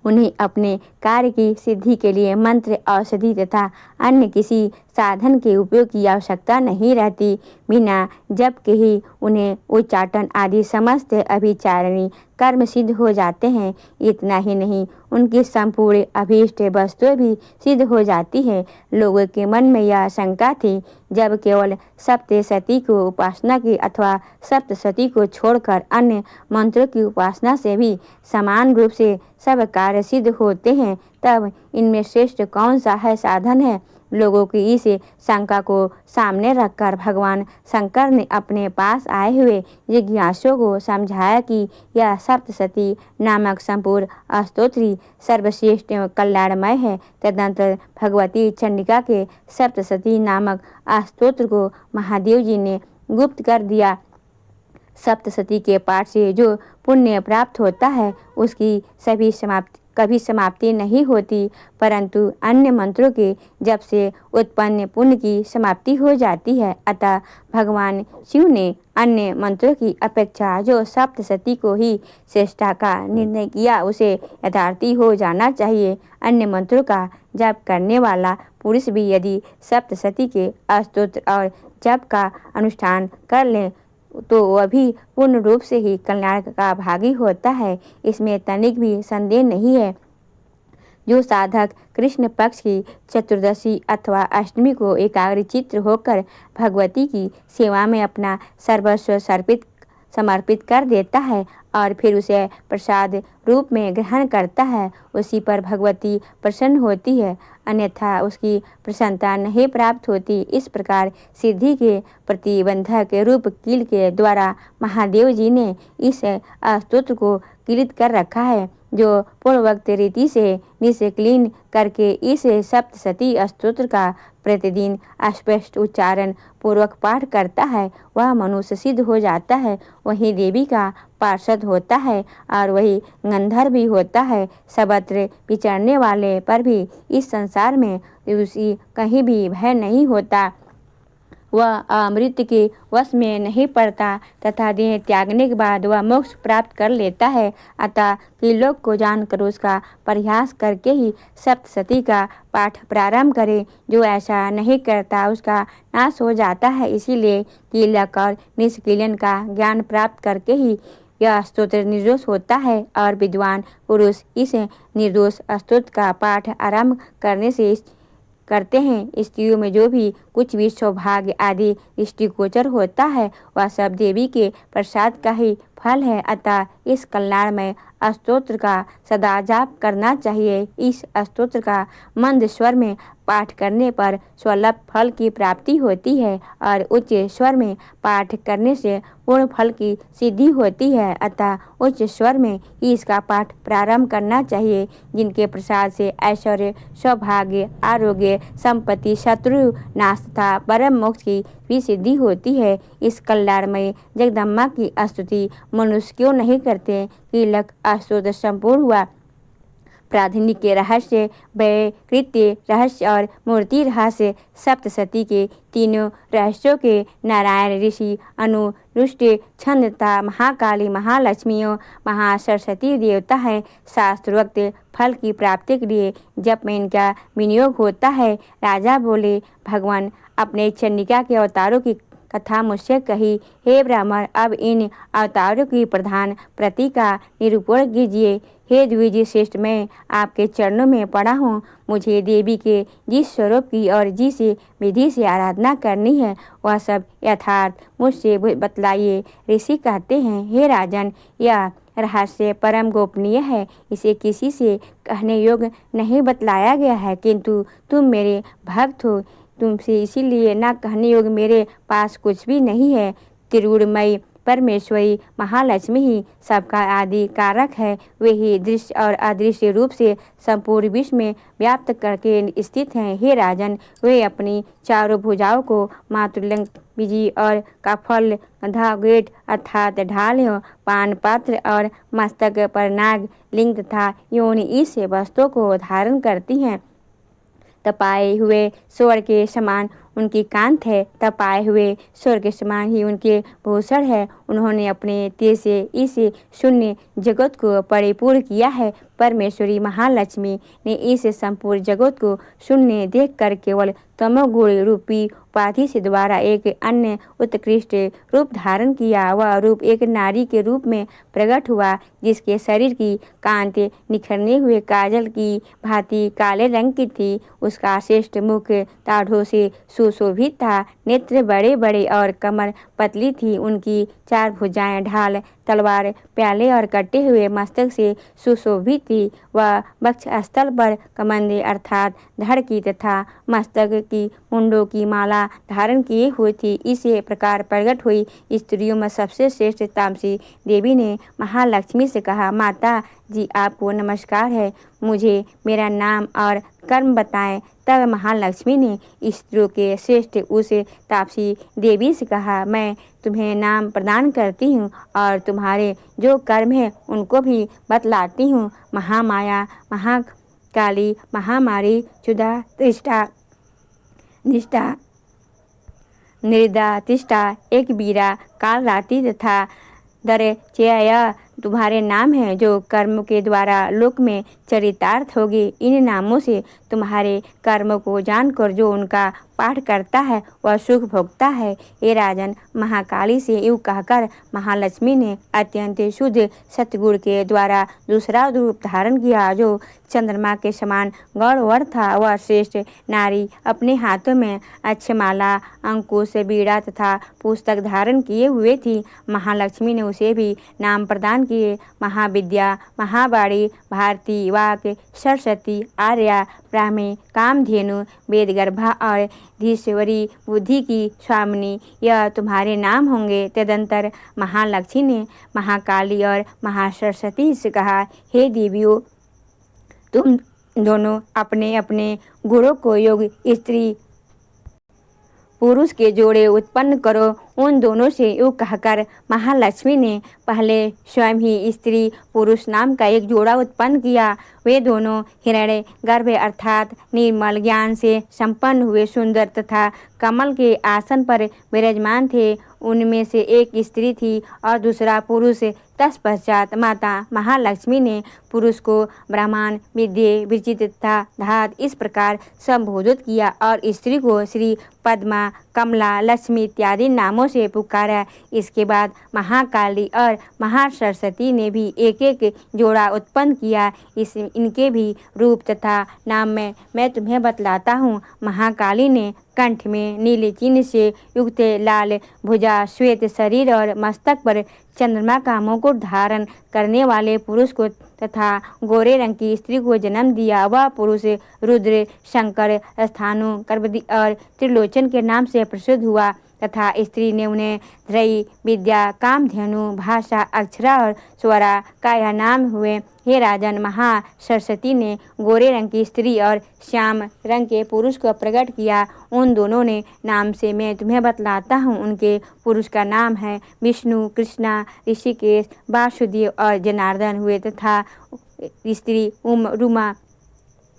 Speaker 1: उन्हें अपने कार्य की सिद्धि के लिए मंत्र, औषधि तथा अन्य किसी साधन के उपयोग की आवश्यकता नहीं रहती। बिना जप के ही उन्हें उच्चाटन आदि समस्त अभिचारिणी कर्म सिद्ध हो जाते हैं। इतना ही नहीं, उनकी संपूर्ण अभीष्ट वस्तुएं भी सिद्ध हो जाती है। लोगों के मन में यह शंका थी, जब केवल सप्तशती को उपासना की अथवा सप्तशती को छोड़कर अन्य मंत्रों की उपासना से भी समान रूप से सब कार्य सिद्ध होते हैं, तब इनमें श्रेष्ठ कौन सा है साधन है। लोगों की इस शंका को सामने रखकर भगवान शंकर ने अपने पास आए हुए जिज्ञासुओं को समझाया कि यह सप्तशती नामक संपूर्ण स्तोत्र सर्वश्रेष्ठ एवं कल्याणमय है। तदनंतर भगवती चंडिका के सप्तशती नामक स्तोत्र को महादेव जी ने गुप्त कर दिया। सप्तशती के पाठ से जो पुण्य प्राप्त होता है उसकी कभी समाप्ति नहीं होती, परंतु अन्य मंत्रों के जप से उत्पन्न पुण्य की समाप्ति हो जाती है। अतः भगवान शिव ने अन्य मंत्रों की अपेक्षा जो सप्तशती को ही श्रेष्ठता का निर्णय किया, उसे यथार्थी हो जाना चाहिए। अन्य मंत्रों का जप करने वाला पुरुष भी यदि सप्तशती के स्तोत्र और जप का अनुष्ठान कर ले तो वह भी पूर्ण रूप से ही कल्याण का भागी होता है। इसमें तनिक भी संदेह नहीं है। जो साधक कृष्ण पक्ष की चतुर्दशी अथवा अष्टमी को एकाग्रचित्त होकर भगवती की सेवा में अपना सर्वस्व समर्पित कर देता है और फिर उसे प्रसाद रूप में ग्रहण करता है, उसी पर भगवती प्रसन्न होती है, अन्यथा उसकी प्रसन्नता नहीं प्राप्त होती। इस प्रकार सिद्धि के प्रतिबंधक रूप कील के द्वारा महादेव जी ने इस स्तोत्र को कीलित कर रखा है। जो पूर्वोक्त रीति से निष्क्लीन करके इस सप्तशती स्तोत्र का प्रतिदिन स्पष्ट उच्चारण पूर्वक पाठ करता है, वह मनुष्य सिद्ध हो जाता है, वही देवी का पार्षद होता है और वही गंधर्व भी होता है। सर्वत्र विचरने वाले पर भी इस संसार में उसी कहीं भी भय नहीं होता। वह अमृत के वश में नहीं पड़ता तथा देह त्यागने के बाद वह मोक्ष प्राप्त कर लेता है। अतः त्रिलोक को जानकर उसका प्रयास करके ही सप्तशती का पाठ प्रारंभ करे। जो ऐसा नहीं करता उसका नाश हो जाता है। इसीलिए कीलक और निष्कीलन का ज्ञान प्राप्त करके ही यह स्तोत्र निर्दोष होता है और विद्वान पुरुष इस निर्दोष स्तोत्र का पाठ आरंभ करते हैं। स्त्रियों में जो भी कुछ भी सौभाग्य आदि दृष्टिगोचर होता है वह सब देवी के प्रसाद का ही फल है। अतः इस कल्याणमय स्तोत्र का सदा जाप करना चाहिए। इस स्तोत्र का मंद स्वर में पाठ करने पर स्वल्प फल की प्राप्ति होती है और उच्च स्वर में पाठ करने से पूर्ण फल की सिद्धि होती है। अतः उच्च स्वर में ही इसका पाठ प्रारंभ करना चाहिए। जिनके प्रसाद से ऐश्वर्य, सौभाग्य, आरोग्य, संपत्ति, शत्रु नाश तथा परम मोक्ष की भी सिद्धि होती है। इस कल्याणमयी जगदम्बा की स्तुति मनुष्य क्यों नहीं करते कि लख स्तोत्र संपूर्ण हुआ। प्राधानिक के रहस्य, वैकृत्य रहस्य और मूर्ति रहस्य, सप्तशती के तीनों रहस्यों के नारायण ऋषि अनुरुष्ट छंद तथा महाकाली महालक्ष्मियों महासरस्वती देवता है। शास्त्रोक्त फल की प्राप्ति के लिए जब में इनका विनियोग होता है। राजा बोले, भगवान अपने चंडिका के अवतारों की कथा मुझसे कही। हे ब्राह्मण, अब इन अवतारों की प्रधान प्रति का निरूपण कीजिए। हे द्विज श्रेष्ठ, मैं आपके चरणों में पड़ा हूँ। मुझे देवी के जिस स्वरूप की और जिस विधि से आराधना करनी है वह सब यथार्थ मुझसे बतलाइए। ऋषि कहते हैं, हे राजन, यह रहस्य परम गोपनीय है। इसे किसी से कहने योग्य नहीं बतलाया गया है, किंतु तुम मेरे भक्त हो, तुमसे इसीलिए न कहने योग्य मेरे पास कुछ भी नहीं है। त्रिगुणमयी परमेश्वरी महालक्ष्मी ही सबका आदि कारक है। वे ही दृश्य और अदृश्य रूप से संपूर्ण विश्व में व्याप्त करके स्थित हैं। हे राजन, वे अपनी चारों भुजाओं को मातृलिंग, बीजी और कफल, गधा, गेट अर्थात ढाल, पान पात्र और मस्तक पर नाग, लिंग तथा योनि इस वस्तुओं को धारण करती हैं। तपाए हुए स्वर्ण के समान उनकी कांत है, तपाए हुए स्वर्ण के समान ही उनके भूषण है। उन्होंने अपने तेज से इस शून्य जगत को परिपूर्ण किया है। परमेश्वरी महालक्ष्मी ने इस संपूर्ण जगत को शून्य देखकर केवल तमोगुण रूपी उपाधि से द्वारा एक अन्य उत्कृष्ट रूप धारण किया। वह रूप एक नारी के रूप में प्रकट हुआ, जिसके शरीर की कांति निखरने हुए काजल की भांति काले रंग की थी। उसका श्रेष्ठ मुख दाढ़ों से सुशोभित था, नेत्र बड़े बड़े और कमर पतली थी। उनकी चार भुजाएं ढाल, तलवार, प्याले और कटे हुए मस्तक से सुशोभित थी। वह वक्ष स्थल पर कमंदे अर्थात धड़ की तथा मस्तक की मुंडों की माला धारण किए हुई थी। इसी प्रकार प्रकट हुई स्त्रियों में सबसे श्रेष्ठ तामसी देवी ने महालक्ष्मी से कहा, माता जी, आपको नमस्कार है। मुझे मेरा नाम और कर्म बताएं। तब महालक्ष्मी ने स्त्रियों के श्रेष्ठ उस तापसी देवी से कहा, मैं तुम्हें नाम प्रदान करती हूँ और तुम्हारे जो कर्म है उनको भी बतलाती हूँ। महामाया, महाकाली, महामारी, क्षुधा, तृष्णा, निष्ठा, निर्दा, तिष्ठा, एक बीरा, काल रात्रि तथा दरचय तुम्हारे नाम हैं, जो कर्म के द्वारा लोक में चरितार्थ होगी। इन नामों से तुम्हारे कर्म को जानकर जो उनका पाठ करता है वह सुख भोगता है। हे राजन, महाकाली से यूँ कहकर महालक्ष्मी ने अत्यंत शुद्ध सतगुण के द्वारा दूसरा रूप धारण किया, जो चंद्रमा के समान गौरवर्ण था। वह श्रेष्ठ नारी अपने हाथों में अक्षमाला, अंकुश, बीड़ा तथा पुस्तक धारण किए हुए थी। महालक्ष्मी ने उसे भी नाम प्रदान किए, महाविद्या, महावाणी, भारती, वाक, सरस्वती, आर्या, ब्राह्मी, कामधेनु, वेदगर्भा और धीश्वरी, बुद्धि की स्वामिनी, यह तुम्हारे नाम होंगे। तदंतर महालक्ष्मी ने महाकाली और महासरस्वती से कहा, हे देवियों, तुम दोनों अपने अपने गुणों को योग स्त्री पुरुष के जोड़े उत्पन्न करो। उन दोनों से यूँ कहकर महालक्ष्मी ने पहले स्वयं ही स्त्री पुरुष नाम का एक जोड़ा उत्पन्न किया। वे दोनों हिरण्य गर्भ अर्थात निर्मल ज्ञान से संपन्न हुए, सुंदर तथा कमल के आसन पर विराजमान थे। उनमें से एक स्त्री थी और दूसरा पुरुष। तत्पश्चात माता महालक्ष्मी ने पुरुष को ब्राह्मण, विद्ये, विचित तथा धात इस प्रकार संबोधित किया और स्त्री को श्री, पद्मा, कमला, लक्ष्मी इत्यादि नामों से पुकारा। इसके बाद महाकाली और महासरस्वती ने भी एक एक जोड़ा उत्पन्न किया। इनके भी रूप तथा नाम में मैं तुम्हें बतलाता हूँ। महाकाली ने कंठ में नीले चिन्ह से युक्त लाल भुजा, श्वेत शरीर और मस्तक पर चंद्रमा का मुकुट धारण करने वाले पुरुष को तथा गोरे रंग की स्त्री को जन्म दिया। वह पुरुष रुद्र, शंकर, स्थानु, कर्बदी और त्रिलोचन के नाम से प्रसिद्ध हुआ। तथा स्त्री ने उन्हें ध्रेय, विद्या, कामधेनु, भाषा, अक्षरा और स्वरा का यह नाम हुए। हे राजन, महासरस्वती ने गोरे रंग की स्त्री और श्याम रंग के पुरुष को प्रकट किया। उन दोनों ने नाम से मैं तुम्हें बतलाता हूँ। उनके पुरुष का नाम है विष्णु, कृष्णा, ऋषिकेश, वासुदेव और जनार्दन हुए तथा स्त्री रुमा,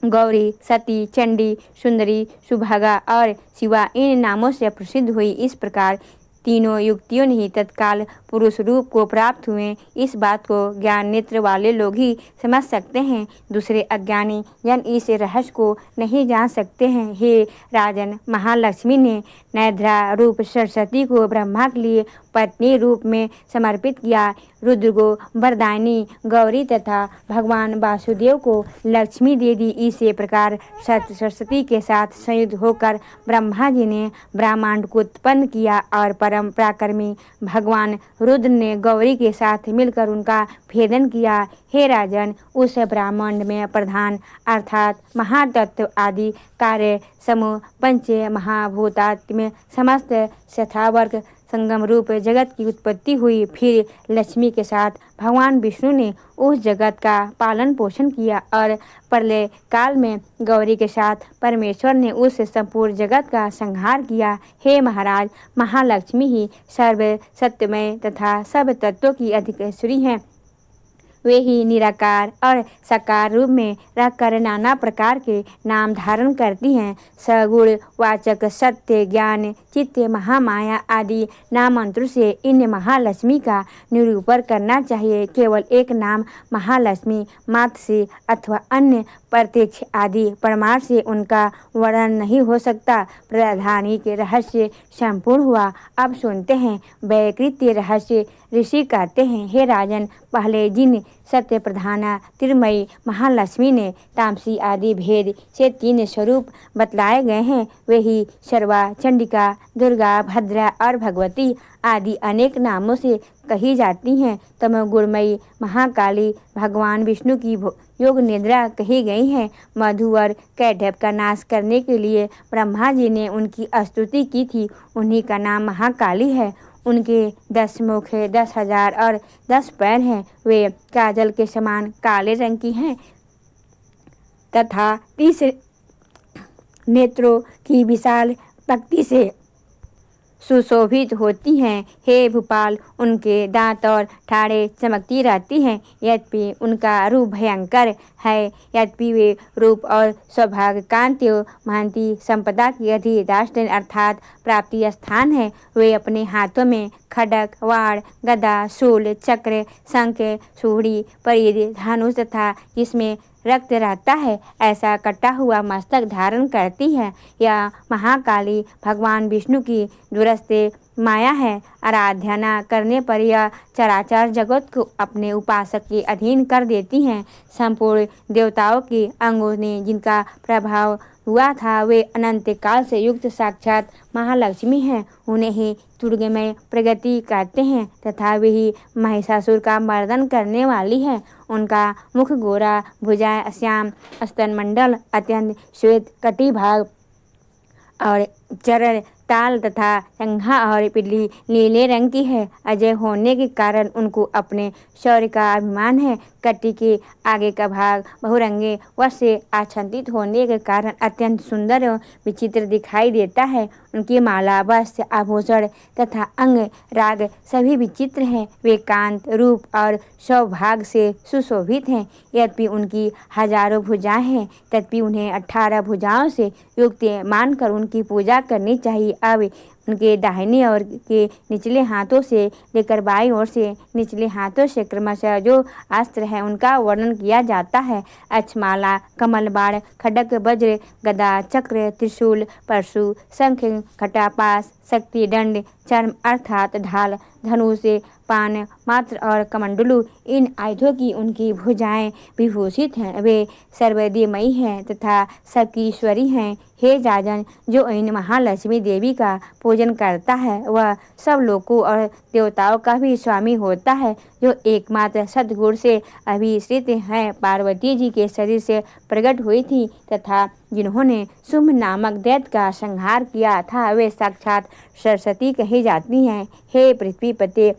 Speaker 1: गौरी, सती, चंडी, सुंदरी, सुभागा और शिवा इन नामों से प्रसिद्ध हुई। इस प्रकार तीनों युक्तियों ने ही तत्काल पुरुष रूप को प्राप्त हुए। इस बात को ज्ञान नेत्र वाले लोग ही समझ सकते हैं, दूसरे अज्ञानी जन इस रहस्य को नहीं जान सकते हैं। हे राजन, महालक्ष्मी ने नैद्रा रूप सरस्वती को ब्रह्मा के लिए पत्नी रूप में समर्पित किया। रुद्र को वरदायिनी गौरी तथा भगवान वासुदेव को लक्ष्मी दे दी। इसी प्रकार सरस्वती के साथ संयुक्त होकर ब्रह्मा जी ने ब्रह्मांड को उत्पन्न किया और परम पराक्रमी भगवान रुद्र ने गौरी के साथ मिलकर उनका भेदन किया। हे राजन, उस ब्रह्मांड में प्रधान अर्थात महातत्व आदि कार्य समूह पंच महाभूतात्म समस्त शतावर्ग संगम रूप जगत की उत्पत्ति हुई। फिर लक्ष्मी के साथ भगवान विष्णु ने उस जगत का पालन पोषण किया और प्रलय काल में गौरी के साथ परमेश्वर ने उस संपूर्ण जगत का संहार किया। हे महाराज, महालक्ष्मी ही सर्व सत्यमय तथा सब तत्वों की अधिकेश्वरी हैं। वे ही निराकार और साकार रूप में रहकर नाना प्रकार के नाम धारण करती हैं। सगुण वाचक सत्य, ज्ञान, चित्त, महामाया आदि नाम मंत्रों से इन महालक्ष्मी का निरूपण करना चाहिए। केवल एक नाम महालक्ष्मी मात्र से अथवा अन्य प्रत्यक्ष आदि प्रमाण से उनका वर्णन नहीं हो सकता। प्रधानी के रहस्य संपूर्ण हुआ। अब सुनते हैं वैकृत्य रहस्य। ऋषि कहते हैं, हे राजन, पहले जिन सत्य प्रधाना त्रिमयी महालक्ष्मी ने तामसी आदि भेद से 3 स्वरूप बतलाए गए हैं, वे ही सर्वा, चंडिका, दुर्गा, भद्रा और भगवती आदि अनेक नामों से कही जाती हैं। तमोगुणमयी महाकाली भगवान विष्णु की योग निद्रा कही गई है। मधु और कैटभ का नाश करने के लिए ब्रह्मा जी ने उनकी स्तुति की थी। उन्हीं का नाम महाकाली है। उनके 10 मुख, 10,000 और 10 पैर हैं। वे काजल के समान काले रंग की हैं तथा 30 नेत्रों की विशाल पंक्ति से सुशोभित होती हैं। हे भूपाल, उनके दांत और ठाड़े चमकती रहती हैं। यद्यपि उनका रूप भयंकर है, यद्यपि वे रूप और सौभाग्य, कांति और महंती संपदा की अधिष्ठान अर्थात प्राप्ति स्थान है। वे अपने हाथों में खड्ग, वाण, गदा, शूल, चक्र, शंख, सूढ़ी, परिध, धनुष तथा जिसमें रक्त रहता है ऐसा कटा हुआ मस्तक धारण करती है। यह महाकाली भगवान विष्णु की दूरस्थ माया है। आराधना करने पर यह चराचर जगत को अपने उपासक के अधीन कर देती हैं। संपूर्ण देवताओं के अंगों ने जिनका प्रभाव हुआ था, वे अनंत काल से युक्त साक्षात महालक्ष्मी हैं। उन्हें ही दुर्गमय प्रगति कहते हैं तथा वे ही महिषासुर का मर्दन करने वाली है। उनका मुख गोरा, भुजाएं श्याम, स्तनमंडल अत्यंत श्वेत, कटिभाग और चरण ताल तथा संघा और पिल्ली नीले रंग की है। अजय होने के कारण उनको अपने शौर्य का अभिमान है। कटी के आगे का भाग बहुरंगे वश से आच्छादित होने के कारण अत्यंत सुंदर एवं विचित्र दिखाई देता है। उनकी माला, वस्त्र, आभूषण तथा अंग राग सभी विचित्र हैं। वे कांत, रूप और सौभाग्य से सुशोभित हैं। यद्यपि उनकी हजारों भुजाएं हैं, तथापि उन्हें 18 भुजाओं से युक्त मानकर उनकी पूजा करनी चाहिए। अब उनके दाहिनी ओर के निचले हाथों से लेकर बाईं ओर से निचले हाथों से क्रमशः जो अस्त्र है उनका वर्णन किया जाता है। अक्षमाला, कमल बाण, खड्ग, वज्र, गदा, चक्र, त्रिशूल, परशु, शंख, खटापास, शक्ति दंड, चर्म अर्थात ढाल, धनुष, पान मात्र और कमंडलू इन आयुधों की उनकी भुजाएं विभूषित हैं। वे सर्वदेवमयी हैं तथा सबकी ईश्वरी हैं। हे राजन, जो इन महालक्ष्मी देवी का पूजन करता है वह सब लोगों और देवताओं का भी स्वामी होता है, जो एकमात्र सद्गुण से अभिश्रित हैं। पार्वती जी के शरीर से प्रकट हुई थी तथा जिन्होंने शुंभ नामक दैत्य का संहार किया था वे साक्षात सरस्वती कही जाती हैं। हे पृथ्वीपते,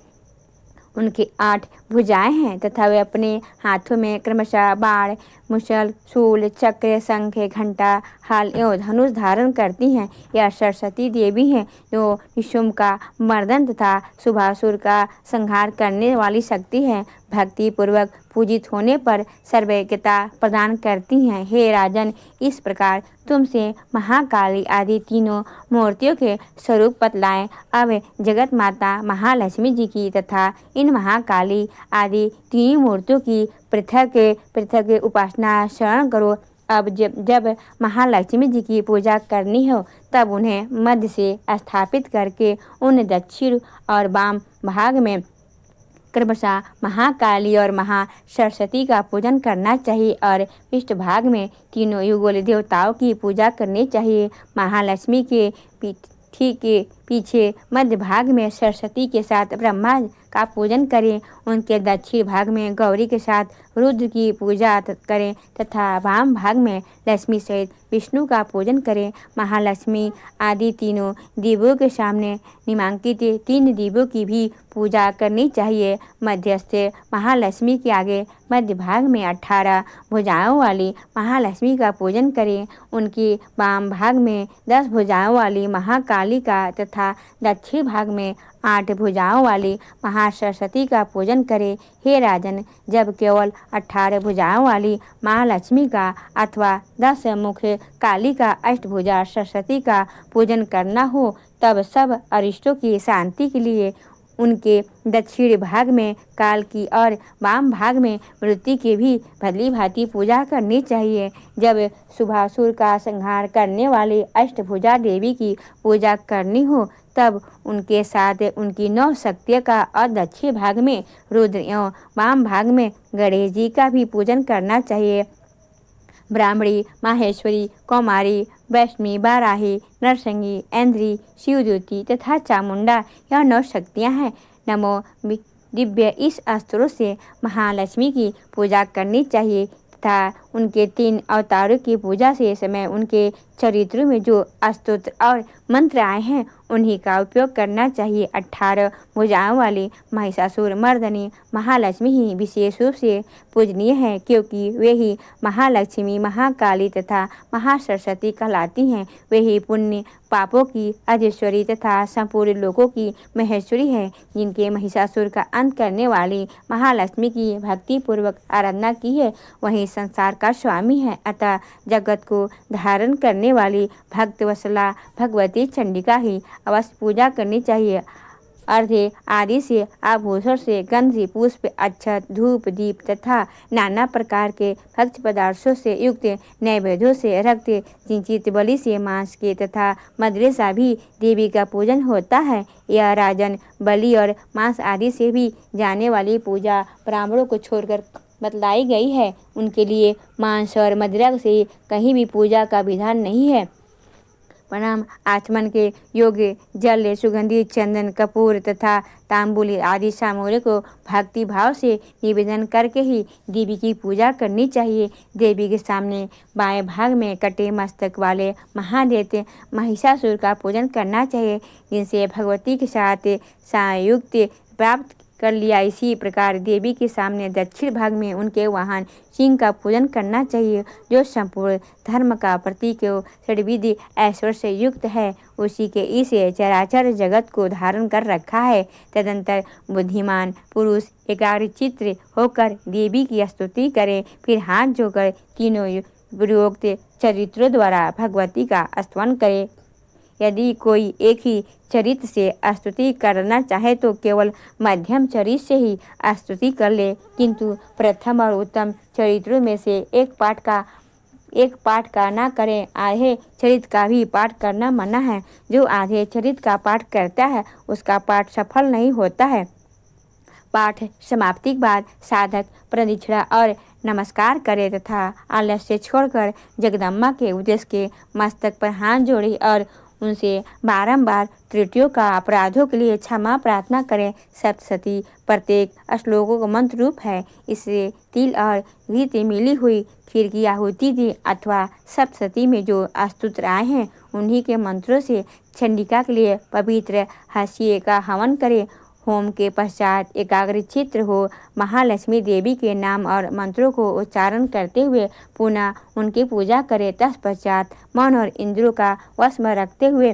Speaker 1: उनकी 8 भुजाएं हैं तथा वे अपने हाथों में क्रमशः बाण, मुसल, शूल, चक्र, शंख, घंटा, हल एवं धनुष धारण करती हैं। यह सरस्वती देवी हैं जो निशुंभ का मर्दन तथा शुभासुर का संहार करने वाली शक्ति है। भक्ति पूर्वक पूजित होने पर सर्वज्ञता प्रदान करती हैं। हे राजन, इस प्रकार तुमसे महाकाली आदि तीनों मूर्तियों के स्वरूप बतलाएं। अब जगत माता महालक्ष्मी जी की तथा इन महाकाली आदि तीन मूर्तियों की पृथक पृथक उपासना शरण करो। अब जब महालक्ष्मी जी की पूजा करनी हो तब उन्हें मध्य से स्थापित करके उन दक्षिण और वाम भाग में क्रमशः महाकाली और महासरस्वती का पूजन करना चाहिए और पृष्ठभाग में तीनों युगल देवताओं की पूजा करनी चाहिए। महालक्ष्मी के ठीक पीछे मध्य भाग में सरस्वती के साथ ब्रह्मा का पूजन करें। उनके दक्षिण भाग में गौरी के साथ रुद्र की पूजा करें तथा वाम भाग में लक्ष्मी सहित विष्णु का पूजन करें। महालक्ष्मी आदि तीनों दीवों के सामने निमांकित 3 दीवों की भी पूजा करनी चाहिए। मध्यस्थ महालक्ष्मी के आगे मध्य भाग में 18 भुजाओं वाली महालक्ष्मी का पूजन करें। उनकी वाम भाग में 10 भुजाओं वाली महाकाली का तथा दक्षिण भाग में 8 भुजाओं वाली महासरस्वती का पूजन करें। हे राजन, जब केवल 18 भुजाओं वाली महालक्ष्मी का अथवा 10 मुख काली का अष्टभुजा सरस्वती का पूजन करना हो तब सब अरिष्टों की शांति के लिए उनके दक्षिण भाग में काल की और वाम भाग में मृत्यु की भी भली भांति पूजा करनी चाहिए। जब शुभासुर का संहार करने वाली अष्टभुजा देवी की पूजा करनी हो तब उनके साथ उनकी 9 शक्तियों का और दक्षिण भाग में रुद्र एवं वाम भाग में गणेश जी का भी पूजन करना चाहिए। ब्राह्मणी, माहेश्वरी, कौमारी, वैष्णवी, बाराही, नरसंगी, ऐन्द्री, शिवज्योति तथा चामुंडा यह 9 शक्तियाँ हैं। नमो दिव्य इस अस्त्रों से महालक्ष्मी की पूजा करनी चाहिए तथा उनके 3 अवतारों की पूजा से समय उनके चरित्रों में जो स्तोत्र और मंत्र आए हैं उन्हीं का उपयोग करना चाहिए। 18 भुजाओं वाली महिषासुर मर्दनी महालक्ष्मी ही विशेष रूप से पूजनीय है, क्योंकि वे ही महालक्ष्मी, महाकाली तथा महासरस्वती कहलाती हैं। वे ही पुण्य पापों की अधीश्वरी तथा संपूर्ण लोगों की महेश्वरी है। जिनके महिषासुर का अंत करने वाली महालक्ष्मी की भक्ति पूर्वक आराधना की है वही संसार का स्वामी है। अतः जगत को धारण करने वाली भक्तवत्सला भगवती चंडिका ही अवश्य पूजा करनी चाहिए। अर्घ्य आदि से, आभूषण से, गंध, पुष्प, अक्षत, धूप, दीप तथा नाना प्रकार के भक्ष पदार्थों से युक्त नैवेद्यों से, रक्त सिंचित बलि से, मांस के तथा मदिरा से भी देवी का पूजन होता है। यह राजन बलि और मांस आदि से भी जाने वाली पूजा ब्राह्मणों को छोड़कर बतलाई गई है। उनके लिए मांस और मदिरा से कहीं भी पूजा का विधान नहीं है। प्रणाम। आचमन के योग्य जल, सुगंधित चंदन, कपूर तथा तांबूल आदि सामग्री को भक्ति भाव से निवेदन करके ही देवी की पूजा करनी चाहिए। देवी के सामने बाएं भाग में कटे मस्तक वाले महादैत्य महिषासुर का पूजन करना चाहिए, जिनसे भगवती के साथ संयुक्त प्राप्त कर लिया। इसी प्रकार देवी के सामने दक्षिण भाग में उनके वाहन सिंह का पूजन करना चाहिए, जो संपूर्ण धर्म का प्रतीक षड्विधि ऐश्वर्य से युक्त है। उसी के इस चराचर जगत को धारण कर रखा है। तदंतर बुद्धिमान पुरुष एकाग्रचित्त होकर देवी की स्तुति करे, फिर हाथ जोड़कर तीनों पूर्वोक्त चरित्रों द्वारा भगवती का स्तवन करे। यदि कोई एक ही चरित्र से स्तुति करना चाहे तो केवल मध्यम चरित्र से ही स्तुति कर ले, किंतु प्रथम और उत्तम चरित्रों में से एक पाठ का ना करें। आधे चरित्र का भी पाठ करना मना है। जो आधे चरित्र का पाठ करता है उसका पाठ सफल नहीं होता है। पाठ समाप्ति के बाद साधक प्रदक्षिणा और नमस्कार करे तथा आलस्य छोड़कर जगदम्बा के उद्देश्य के मस्तक पर हाथ जोड़े और उनसे बारंबार त्रुटियों का अपराधों के लिए क्षमा प्रार्थना करें। सप्तशती प्रत्येक श्लोकों का मंत्र रूप है। इससे तिल और घी से मिली हुई खीर की आहुति दी अथवा सप्तशती में जो स्तोत्र आए हैं उन्हीं के मंत्रों से चंडिका के लिए पवित्र हंसिए का हवन करें। होम के पश्चात एकाग्रचित्त हो महालक्ष्मी देवी के नाम और मंत्रों को उच्चारण करते हुए पुनः उनकी पूजा करें। तत्पश्चात मन और इंद्रियों का वश में रखते हुए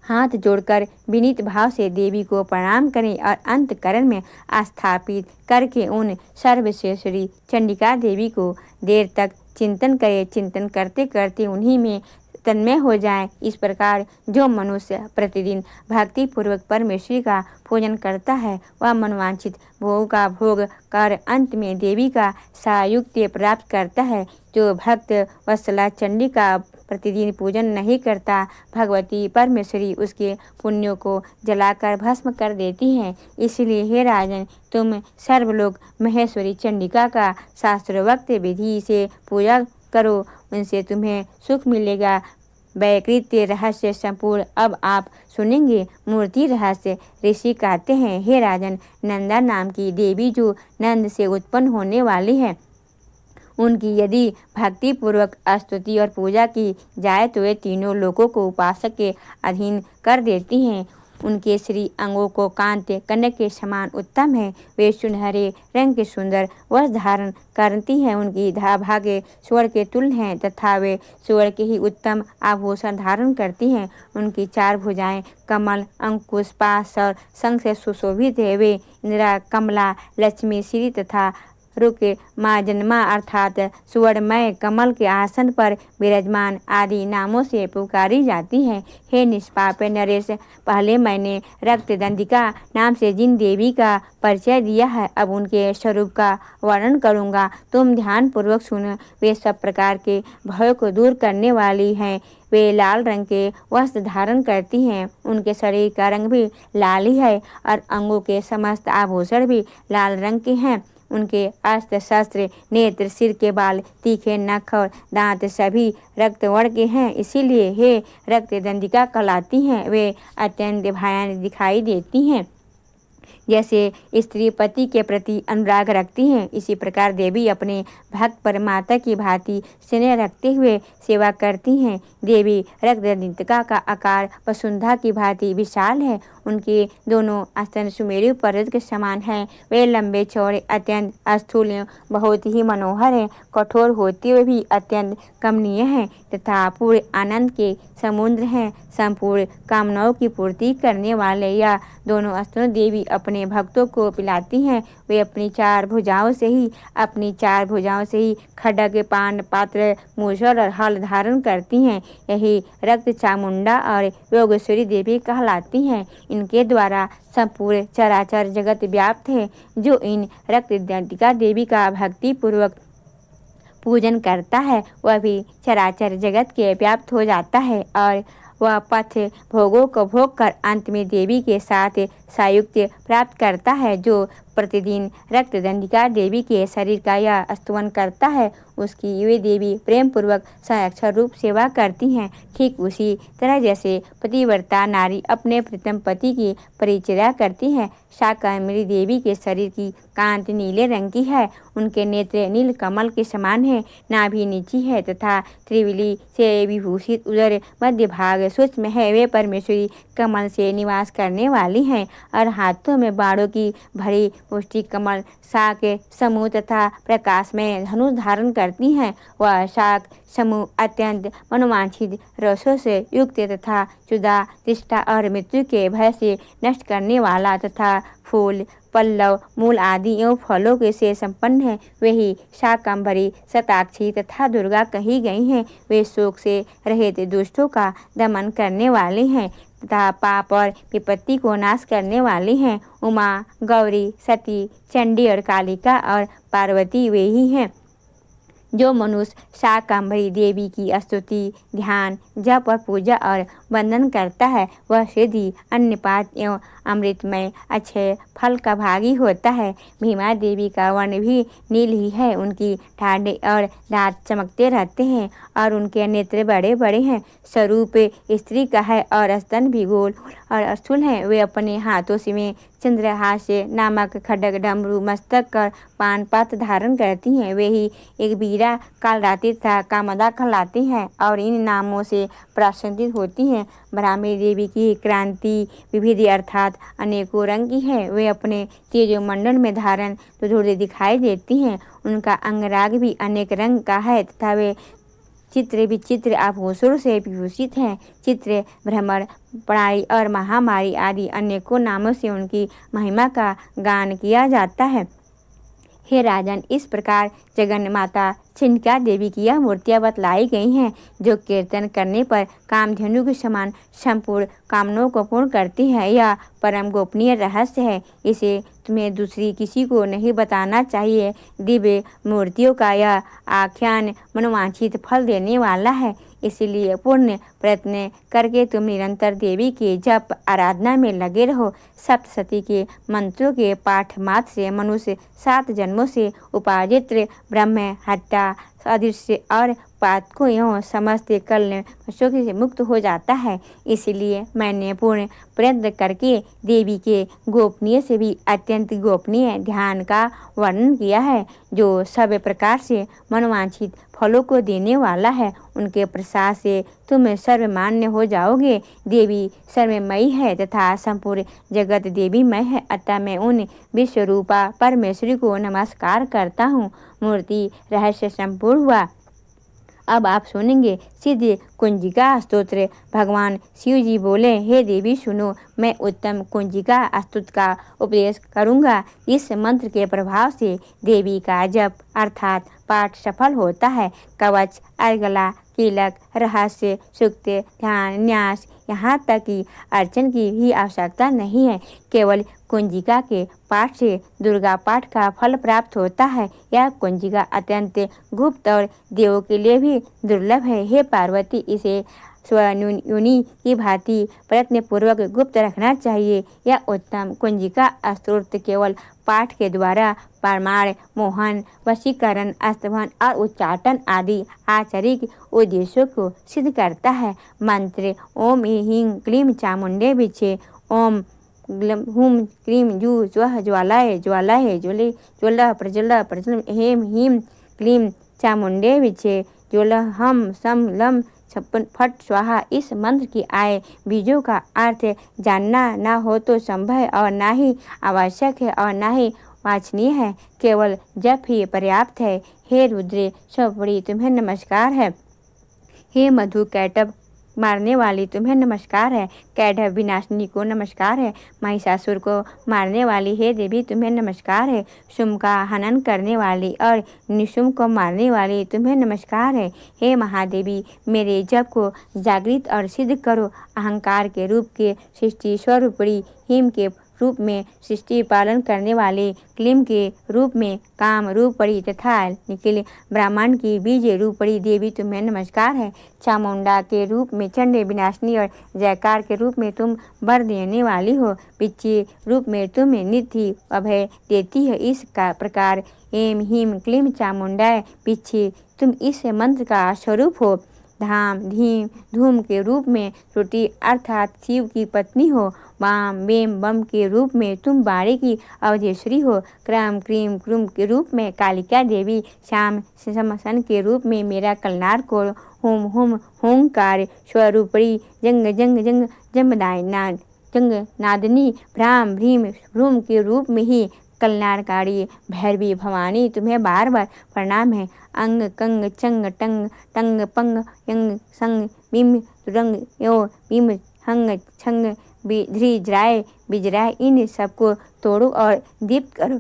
Speaker 1: हाथ जोड़कर विनीत भाव से देवी को प्रणाम करें और अंतकरण में स्थापित करके उन सर्वश्रेष्ठी चंडिका देवी को देर तक चिंतन करें। चिंतन करते करते उन्हीं में तन्मय हो जाए। इस प्रकार जो मनुष्य प्रतिदिन भक्ति पूर्वक परमेश्वरी का पूजन करता है वह मनवांछित भोग का भोग कर अंत में देवी का सायुज्य प्राप्त करता है। जो भक्त वत्सला चंडी का प्रतिदिन पूजन नहीं करता भगवती परमेश्वरी उसके पुण्यों को जलाकर भस्म कर देती हैं। इसलिए हे राजन तुम सर्वलोक महेश्वरी चंडिका का शास्त्रोक्त विधि से पूजा करो, उनसे तुम्हें सुख मिलेगा। वैकृत्य रहस्य संपूर्ण अब आप सुनेंगे। मूर्ति रहस्य ऋषि कहते हैं, हे राजन नंदा नाम की देवी जो नंद से उत्पन्न होने वाली है उनकी यदि भक्ति पूर्वक स्तुति और पूजा की जाए तो वे तीनों लोगों को उपासक के अधीन कर देती हैं। उनके श्री अंगों को कांत कनक के समान उत्तम है। वे सुनहरे रंग के सुंदर वस्त्र धारण करती हैं। उनकी भागे स्वर्ण के तुल्य हैं तथा वे स्वर्ण के ही उत्तम आभूषण धारण करती हैं। उनकी चार भुजाएं कमल अंकुश पाश और शंख से सुशोभित है। वे इंदिरा कमला लक्ष्मी श्री तथा रुक माँ जन्मा अर्थात सुवर्णमय कमल के आसन पर विराजमान आदि नामों से पुकारी जाती हैं। हे निष्पाप नरेश पहले मैंने रक्तदंडिका नाम से जिन देवी का परिचय दिया है अब उनके स्वरूप का वर्णन करूँगा। तुम ध्यान पूर्वक सुनो। वे सब प्रकार के भय को दूर करने वाली हैं। वे लाल रंग के वस्त्र धारण करती हैं। उनके शरीर का रंग भी लाल ही है और अंगों के समस्त आभूषण भी लाल रंग के हैं। उनके अस्त्र शस्त्र नेत्र सिर के बाल तीखे नख और दांत सभी रक्तवर्ण के हैं। इसीलिए हे रक्तदंडिका कहलाती हैं। वे अत्यंत भयानक दिखाई देती हैं। जैसे स्त्री पति के प्रति अनुराग रखती हैं इसी प्रकार देवी अपने भक्त परमात्मा की भांति स्नेह रखते हुए सेवा करती हैं। देवी रक्तदंडिका का आकार वसुंधरा की भांति विशाल है। उनके दोनों स्तन सुमेरु पर्वत के समान हैं। वे लंबे चौड़े अत्यंत स्थूल बहुत ही मनोहर हैं। कठोर होते हुए भी अत्यंत कमनीय हैं तथा पूरे आनंद के समुद्र हैं। संपूर्ण कामनाओं की पूर्ति करने वाले या दोनों स्तनों देवी अपने भक्तों को पिलाती हैं। वे अपनी चार भुजाओं से ही खड्ग पान पात्र मूसल और हल धारण करती हैं। यही रक्त चामुंडा और योगेश्वरी देवी कहलाती हैं। इनके द्वारा संपूर्ण चराचर जगत व्याप्त है। जो इन रक्तदंडिका देवी का भक्ति पूर्वक पूजन करता है वह भी चराचर जगत के व्याप्त हो जाता है और वह पथ भोगों को भोग कर अंत में देवी के साथ सायुज्य प्राप्त करता है। जो प्रतिदिन रक्तदंडिका देवी के शरीर का यह स्तवन करता है उसकी वे देवी प्रेम पूर्वक संरक्षण रूप सेवा करती हैं। ठीक उसी तरह जैसे पतिव्रता नारी अपने प्रीतम पति की परिचर्या करती है। शाकंभरी देवी के शरीर की कांति नीले रंग की है। उनके नेत्र नील कमल के समान है। नाभि नीची है तथा त्रिविली से विभूषित उदर मध्य भाग सूक्ष्म है। वे परमेश्वरी कमल से निवास करने वाली हैं और हाथों में बाणों की भरी पुष्टि कमल शाक समूह तथा प्रकाश में धनुष धारण करती हैं। वह शाक समूह अत्यंत मनोवांछित रसों से युक्त तथा क्षुधा तृष्णा और मृत्यु के भय से नष्ट करने वाला तथा फूल पल्लव मूल आदि एवं फलों के से संपन्न है। वे ही शाकंभरी शताक्षी तथा दुर्गा कही गई हैं। वे शोक से रहित दुष्टों का दमन करने वाले हैं तथा पाप और विपत्ति को नाश करने वाली हैं। उमा गौरी सती चंडी और कालिका और पार्वती वे ही हैं। जो मनुष्य शाकंभरी देवी की स्तुति, ध्यान, जप और पूजा और वंदन करता है वह सिद्धि, अन्नपात एवं अमृतमय अक्षय फल का भागी होता है। भीमा देवी का वर्ण भी नील ही है। उनकी ठाडें और दांत चमकते रहते हैं और उनके नेत्र बड़े बड़े हैं। स्वरूप स्त्री का है और स्तन भी गोल और स्थूल हैं। वे अपने हाथों से में चंद्रहास्य नामक खड्ग, डमरू, मस्तक और पान पात्र धारण करती हैं। वे ही एक बीरा, कालरात्रि तथा कामदा कहलाती हैं और इन नामों से प्रसिद्ध होती हैं। ब्राह्मी देवी की क्रांति विविध अर्थात अनेकों रंग की है। वे अपने तेजोमंडल में धारण तो थोड़ी दिखाई देती हैं। उनका अंगराग भी अनेक रंग का है तथा वे चित्र विचित्र आभूषणों से विभूषित हैं। चित्र, भ्रमर, पढ़ाई और महामारी आदि अनेकों नामों से उनकी महिमा का गान किया जाता है। हे राजन, इस प्रकार जगन माता छिन्नका देवी की यह मूर्तियाँ बतलाई गई हैं जो कीर्तन करने पर कामधेनु के समान संपूर्ण कामनाओं को पूर्ण करती है। यह परम गोपनीय रहस्य है। इसे तुम्हें दूसरी किसी को नहीं बताना चाहिए। दिव्य मूर्तियों का यह आख्यान मनोवांछित फल देने वाला है। इसलिए पूर्ण प्रयत्न करके तुम निरंतर देवी के जप आराधना में लगे रहो। सप्तशती के मंत्रों के पाठ मात्र से मनुष्य 7 जन्मों से उपार्जित ब्रह्म हत्या, अदृश्य और पातकों एवं समस्त कल्न पशुओं से मुक्त हो जाता है। इसलिए मैंने पूर्ण प्रयत्न करके देवी के गोपनीय से भी अत्यंत गोपनीय ध्यान का वर्णन किया है जो सब प्रकार से मनोवांछित फलों को देने वाला है। उनके प्रसाद से तुम सर्वमान्य हो जाओगे। देवी सर्वमयी है तथा संपूर्ण जगत देवीमय है। अतः मैं उन विश्वरूपा परमेश्वरी को नमस्कार करता हूँ। मूर्ति रहस्य संपूर्ण हुआ। अब आप सुनेंगे सिद्ध कुंजिका स्तोत्र। भगवान शिव जी बोले, हे देवी सुनो, मैं उत्तम कुंजिका स्तोत्र का उपदेश करूँगा। इस मंत्र के प्रभाव से देवी का जप अर्थात पाठ सफल होता है। कवच, अर्गला, कीलक, रहस्य, सूक्त, ध्यान, न्यास, यहाँ तक कि अर्चन की भी आवश्यकता नहीं है। केवल कुंजिका के पाठ से दुर्गा पाठ का फल प्राप्त होता है। यह कुंजिका अत्यंत गुप्त और देवों के लिए भी दुर्लभ है। हे पार्वती, इसे स्वयोनि की भांति प्रयत्नपूर्वक गुप्त रखना चाहिए। यह उत्तम कुंजिका स्तोत्र केवल पाठ के द्वारा प्रमाण, मोहन, वशीकरण, स्तवन और उच्चाटन आदि आचारिक उद्देश्यों को सिद्ध करता है। मंत्र ओम ह्रीं क्लीं चामुंडे विचे, ओम ग्लम हुम क्लीं जू स्वः ज्वालाय ज्वालाय ज्वले ज्वल प्रज्वल प्रज्वल, हेम ह्रीं क्लीं चामुंडे विचे, ज्वल हम सम लम छप्पन फट स्वाहा। इस मंत्र की आय बीजों का अर्थ जानना न हो तो संभव और ना ही आवश्यक है और ना ही वांछनीय है। केवल जप ही पर्याप्त है। हे रुद्र स्वपड़ी, तुम्हें नमस्कार है। हे मधु कैटभ मारने वाली, तुम्हें नमस्कार है। कैटभ विनाशिनी को नमस्कार है। महिषासुर को मारने वाली हे देवी, तुम्हें नमस्कार है। शुंभ का हनन करने वाली और निशुंभ को मारने वाली, तुम्हें नमस्कार है। हे महादेवी, मेरे जप को जागृत और सिद्ध करो। अहंकार के रूप के सृष्टि स्वरूपड़ी, हिम के रूप में सृष्टि पालन करने वाले, क्लीम के रूप में काम रूपड़ी तथा निखिल ब्राह्मण की बीज रूपड़ी देवी, तुम्हें नमस्कार है। चामुंडा के रूप में चंड विनाशिनी और जयकार के रूप में तुम वर देने वाली हो। पिच्ची रूप में तुम नित्य अभय देती है। इस का प्रकार एम हीम क्लीम चामुंडाय पिच्छी, तुम इस मंत्र का स्वरूप हो। धाम धीम धूम के रूप में श्रुति अर्थात शिव की पत्नी हो। वाम वेम बम के रूप में तुम बाड़ी की अवधेश्वरी हो। क्रम क्रीम क्रुम के रूप में कालिका देवी। श्याम समसन के रूप में मेरा कलनार को। हुम हुम होंकार स्वरूपड़ी जंग जंग जंग जमदायना जंग नादनी। भ्राम भ्रीम भ्रूम के रूप में ही कल्याणकारी भैरवी भवानी, तुम्हें बार बार प्रणाम है। अंग कंग चंग टंग टंग पंग यंग संग बिम रंग यो बिम हंग छंग ध्रिजराय बिजराय, इन सबको तोड़ो और दीप्त करो।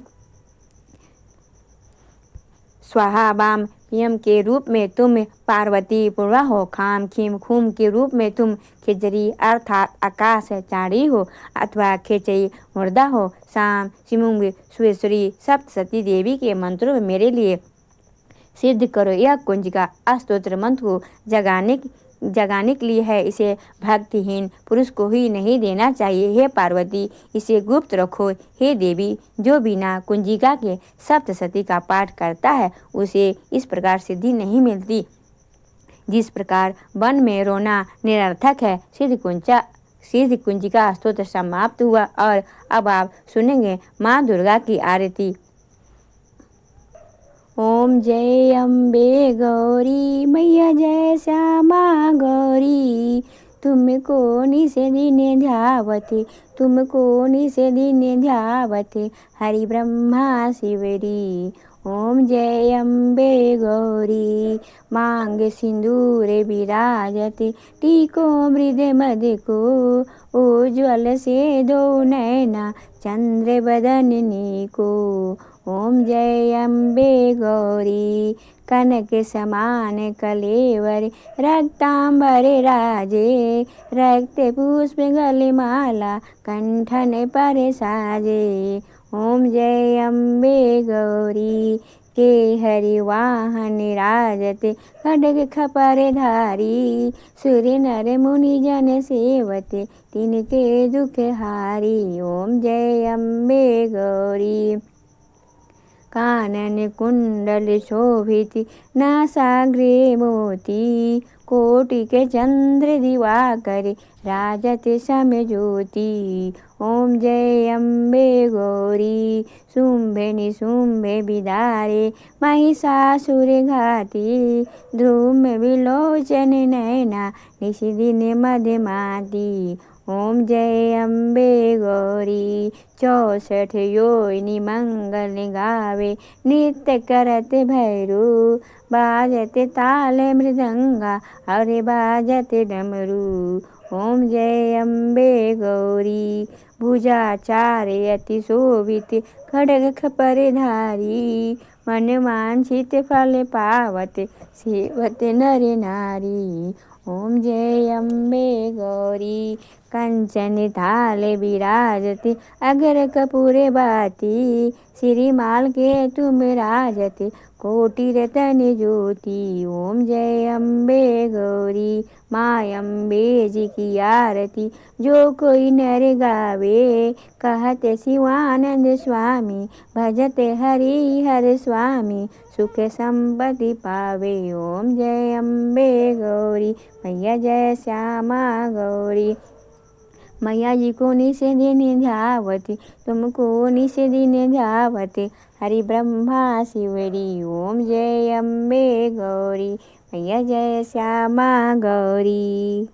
Speaker 1: स्वाहा वाम यम के रूप में तुम पार्वती पूर्वा हो। खाम खीम खूम के रूप में तुम खिजरी अर्थात आकाश चाड़ी हो अथवा खेचई मुर्दा हो। शाम सिमुंग सुरेश्वरी सप्तशती देवी के मंत्रों में मेरे लिए सिद्ध करो। यह कुंजिका स्तोत्र मंत्र को जगाने के लिए है। इसे भक्तिहीन पुरुष को ही नहीं देना चाहिए। हे पार्वती, इसे गुप्त रखो। हे देवी, जो बिना कुंजिका के सप्तशती का पाठ करता है उसे इस प्रकार सिद्धि नहीं मिलती। जिस प्रकार वन में रोना निरर्थक है। सिद्ध कुंजिका स्तोत्र समाप्त हुआ और अब आप सुनेंगे माँ दुर्गा की आरती। ओम जय अम्बे गौरी मैया जय श्यामा गौरी, तुमको निसे दिन ध्यावते, तुमको निसे दिन ध्यावते, हरि ब्रह्मा शिवरी। ओम जय अम्बे गौरी मांग सिंदूर विराजते, टीको मृद मद को उज्ज्वल से दो नैना, चंद्र बदननी को। ओम जय अम्बे गौरी कनक समान कलेवर, रक्तांबर राजे, रक्त पुष्प गले माला, कंठन पर साजे। ओम जय अम्बे गौरी के हरि वाहन राजते, खड्ग खपर धारी, सूर्य नर मुनि जन सेवते, तिनके दुख हारी। ओम जय अम्बे गौरी कानन कुंडल शोभित, नासाग्रे मोती, कोटि के चंद्र दिवाकर, राजत सम ज्योति। ओम जय अम्बे गौरी शुंभे निशुंभे बिदारे, महिषासुर घाती, ध्रुम विलोचन नैना, निशिदिन मदमाती। ओम जय अम्बे गौरी 64 योनि मंगल गावे, नित्य करत भैरू, बाजत ताल मृदंगा और बाजत डमरू। ओम जय अम्बे गौरी भुजाचार्य अति शोभित, खड्ग खपर धारी, मन वांछित फल पावत, सेवत नर नारी। ओम जय अम्बे गौरी कंचन थाल विराजते, अगर कपूर बाती, श्रीमाल के तुम राजते, कोटि रतन ज्योति। ओम जय अम्बे गौरी माँ अम्बे जी की आरती, जो कोई नर गावे, कहते शिवानंद स्वामी, भजते हरि हर स्वामी, सुख संपत्ति पावे। ओम जय अम्बे गौरी मैया जय श्यामा गौरी, मैया जी को निसे दिन ध्यावती, तुमको निसे दिन ध्यावते, हरि ब्रह्मा शिवरी। ओम जय अम्बे गौरी मैया जय श्यामा गौरी।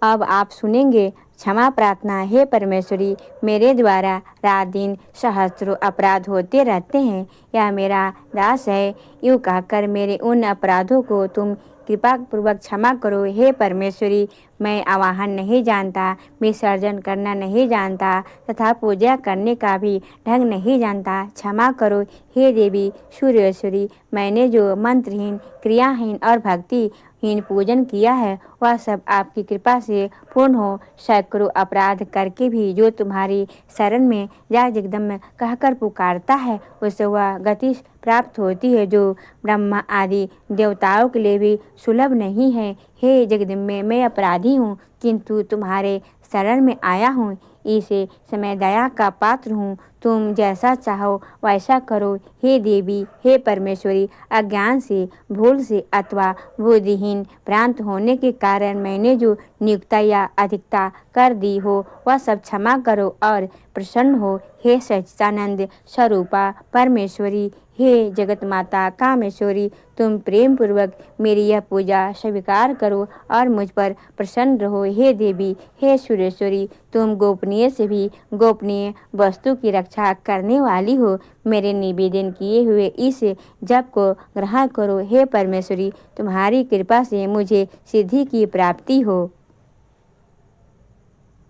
Speaker 1: अब आप सुनेंगे क्षमा प्रार्थना। हे परमेश्वरी, मेरे द्वारा रात दिन सहस्त्रों अपराध होते रहते हैं। यह मेरा दास है, यूँ कहकर मेरे उन अपराधों को तुम कृपा पूर्वक क्षमा करो। हे परमेश्वरी, मैं आवाहन नहीं जानता, विसर्जन करना नहीं जानता तथा पूजा करने का भी ढंग नहीं जानता, क्षमा करो। हे देवी सूर्येश्वरी, मैंने जो मंत्रहीन, क्रियाहीन और भक्तिहीन पूजन किया है वह सब आपकी कृपा से पूर्ण हो। सैकड़ों अपराध करके भी जो तुम्हारी शरण में जय जगदम्ब कहकर पुकारता है उसे वह गति प्राप्त होती है जो ब्रह्मा आदि देवताओं के लिए भी सुलभ नहीं है। हे जगदम्बे, मैं अपराधी हूँ, किंतु तुम्हारे शरण में आया हूँ। इसे समय दया का पात्र हूँ, तुम जैसा चाहो वैसा करो। हे देवी, हे परमेश्वरी, अज्ञान से, भूल से अथवा बुद्धिहीन भ्रांत होने के कारण मैंने जो नियुक्ता या अधिकता कर दी हो वह सब क्षमा करो और प्रसन्न हो। हे सच्चिदानंद स्वरूपा परमेश्वरी, हे जगत माता कामेश्वरी, तुम प्रेम पूर्वक मेरी यह पूजा स्वीकार करो और मुझ पर प्रसन्न रहो। हे देवी, हे सुरेश्वरी, तुम गोपनीय से भी गोपनीय वस्तु की रक्षा करने वाली हो। मेरे निवेदन किए हुए इस जप को ग्रहण करो। हे परमेश्वरी, तुम्हारी कृपा से मुझे सिद्धि की प्राप्ति हो।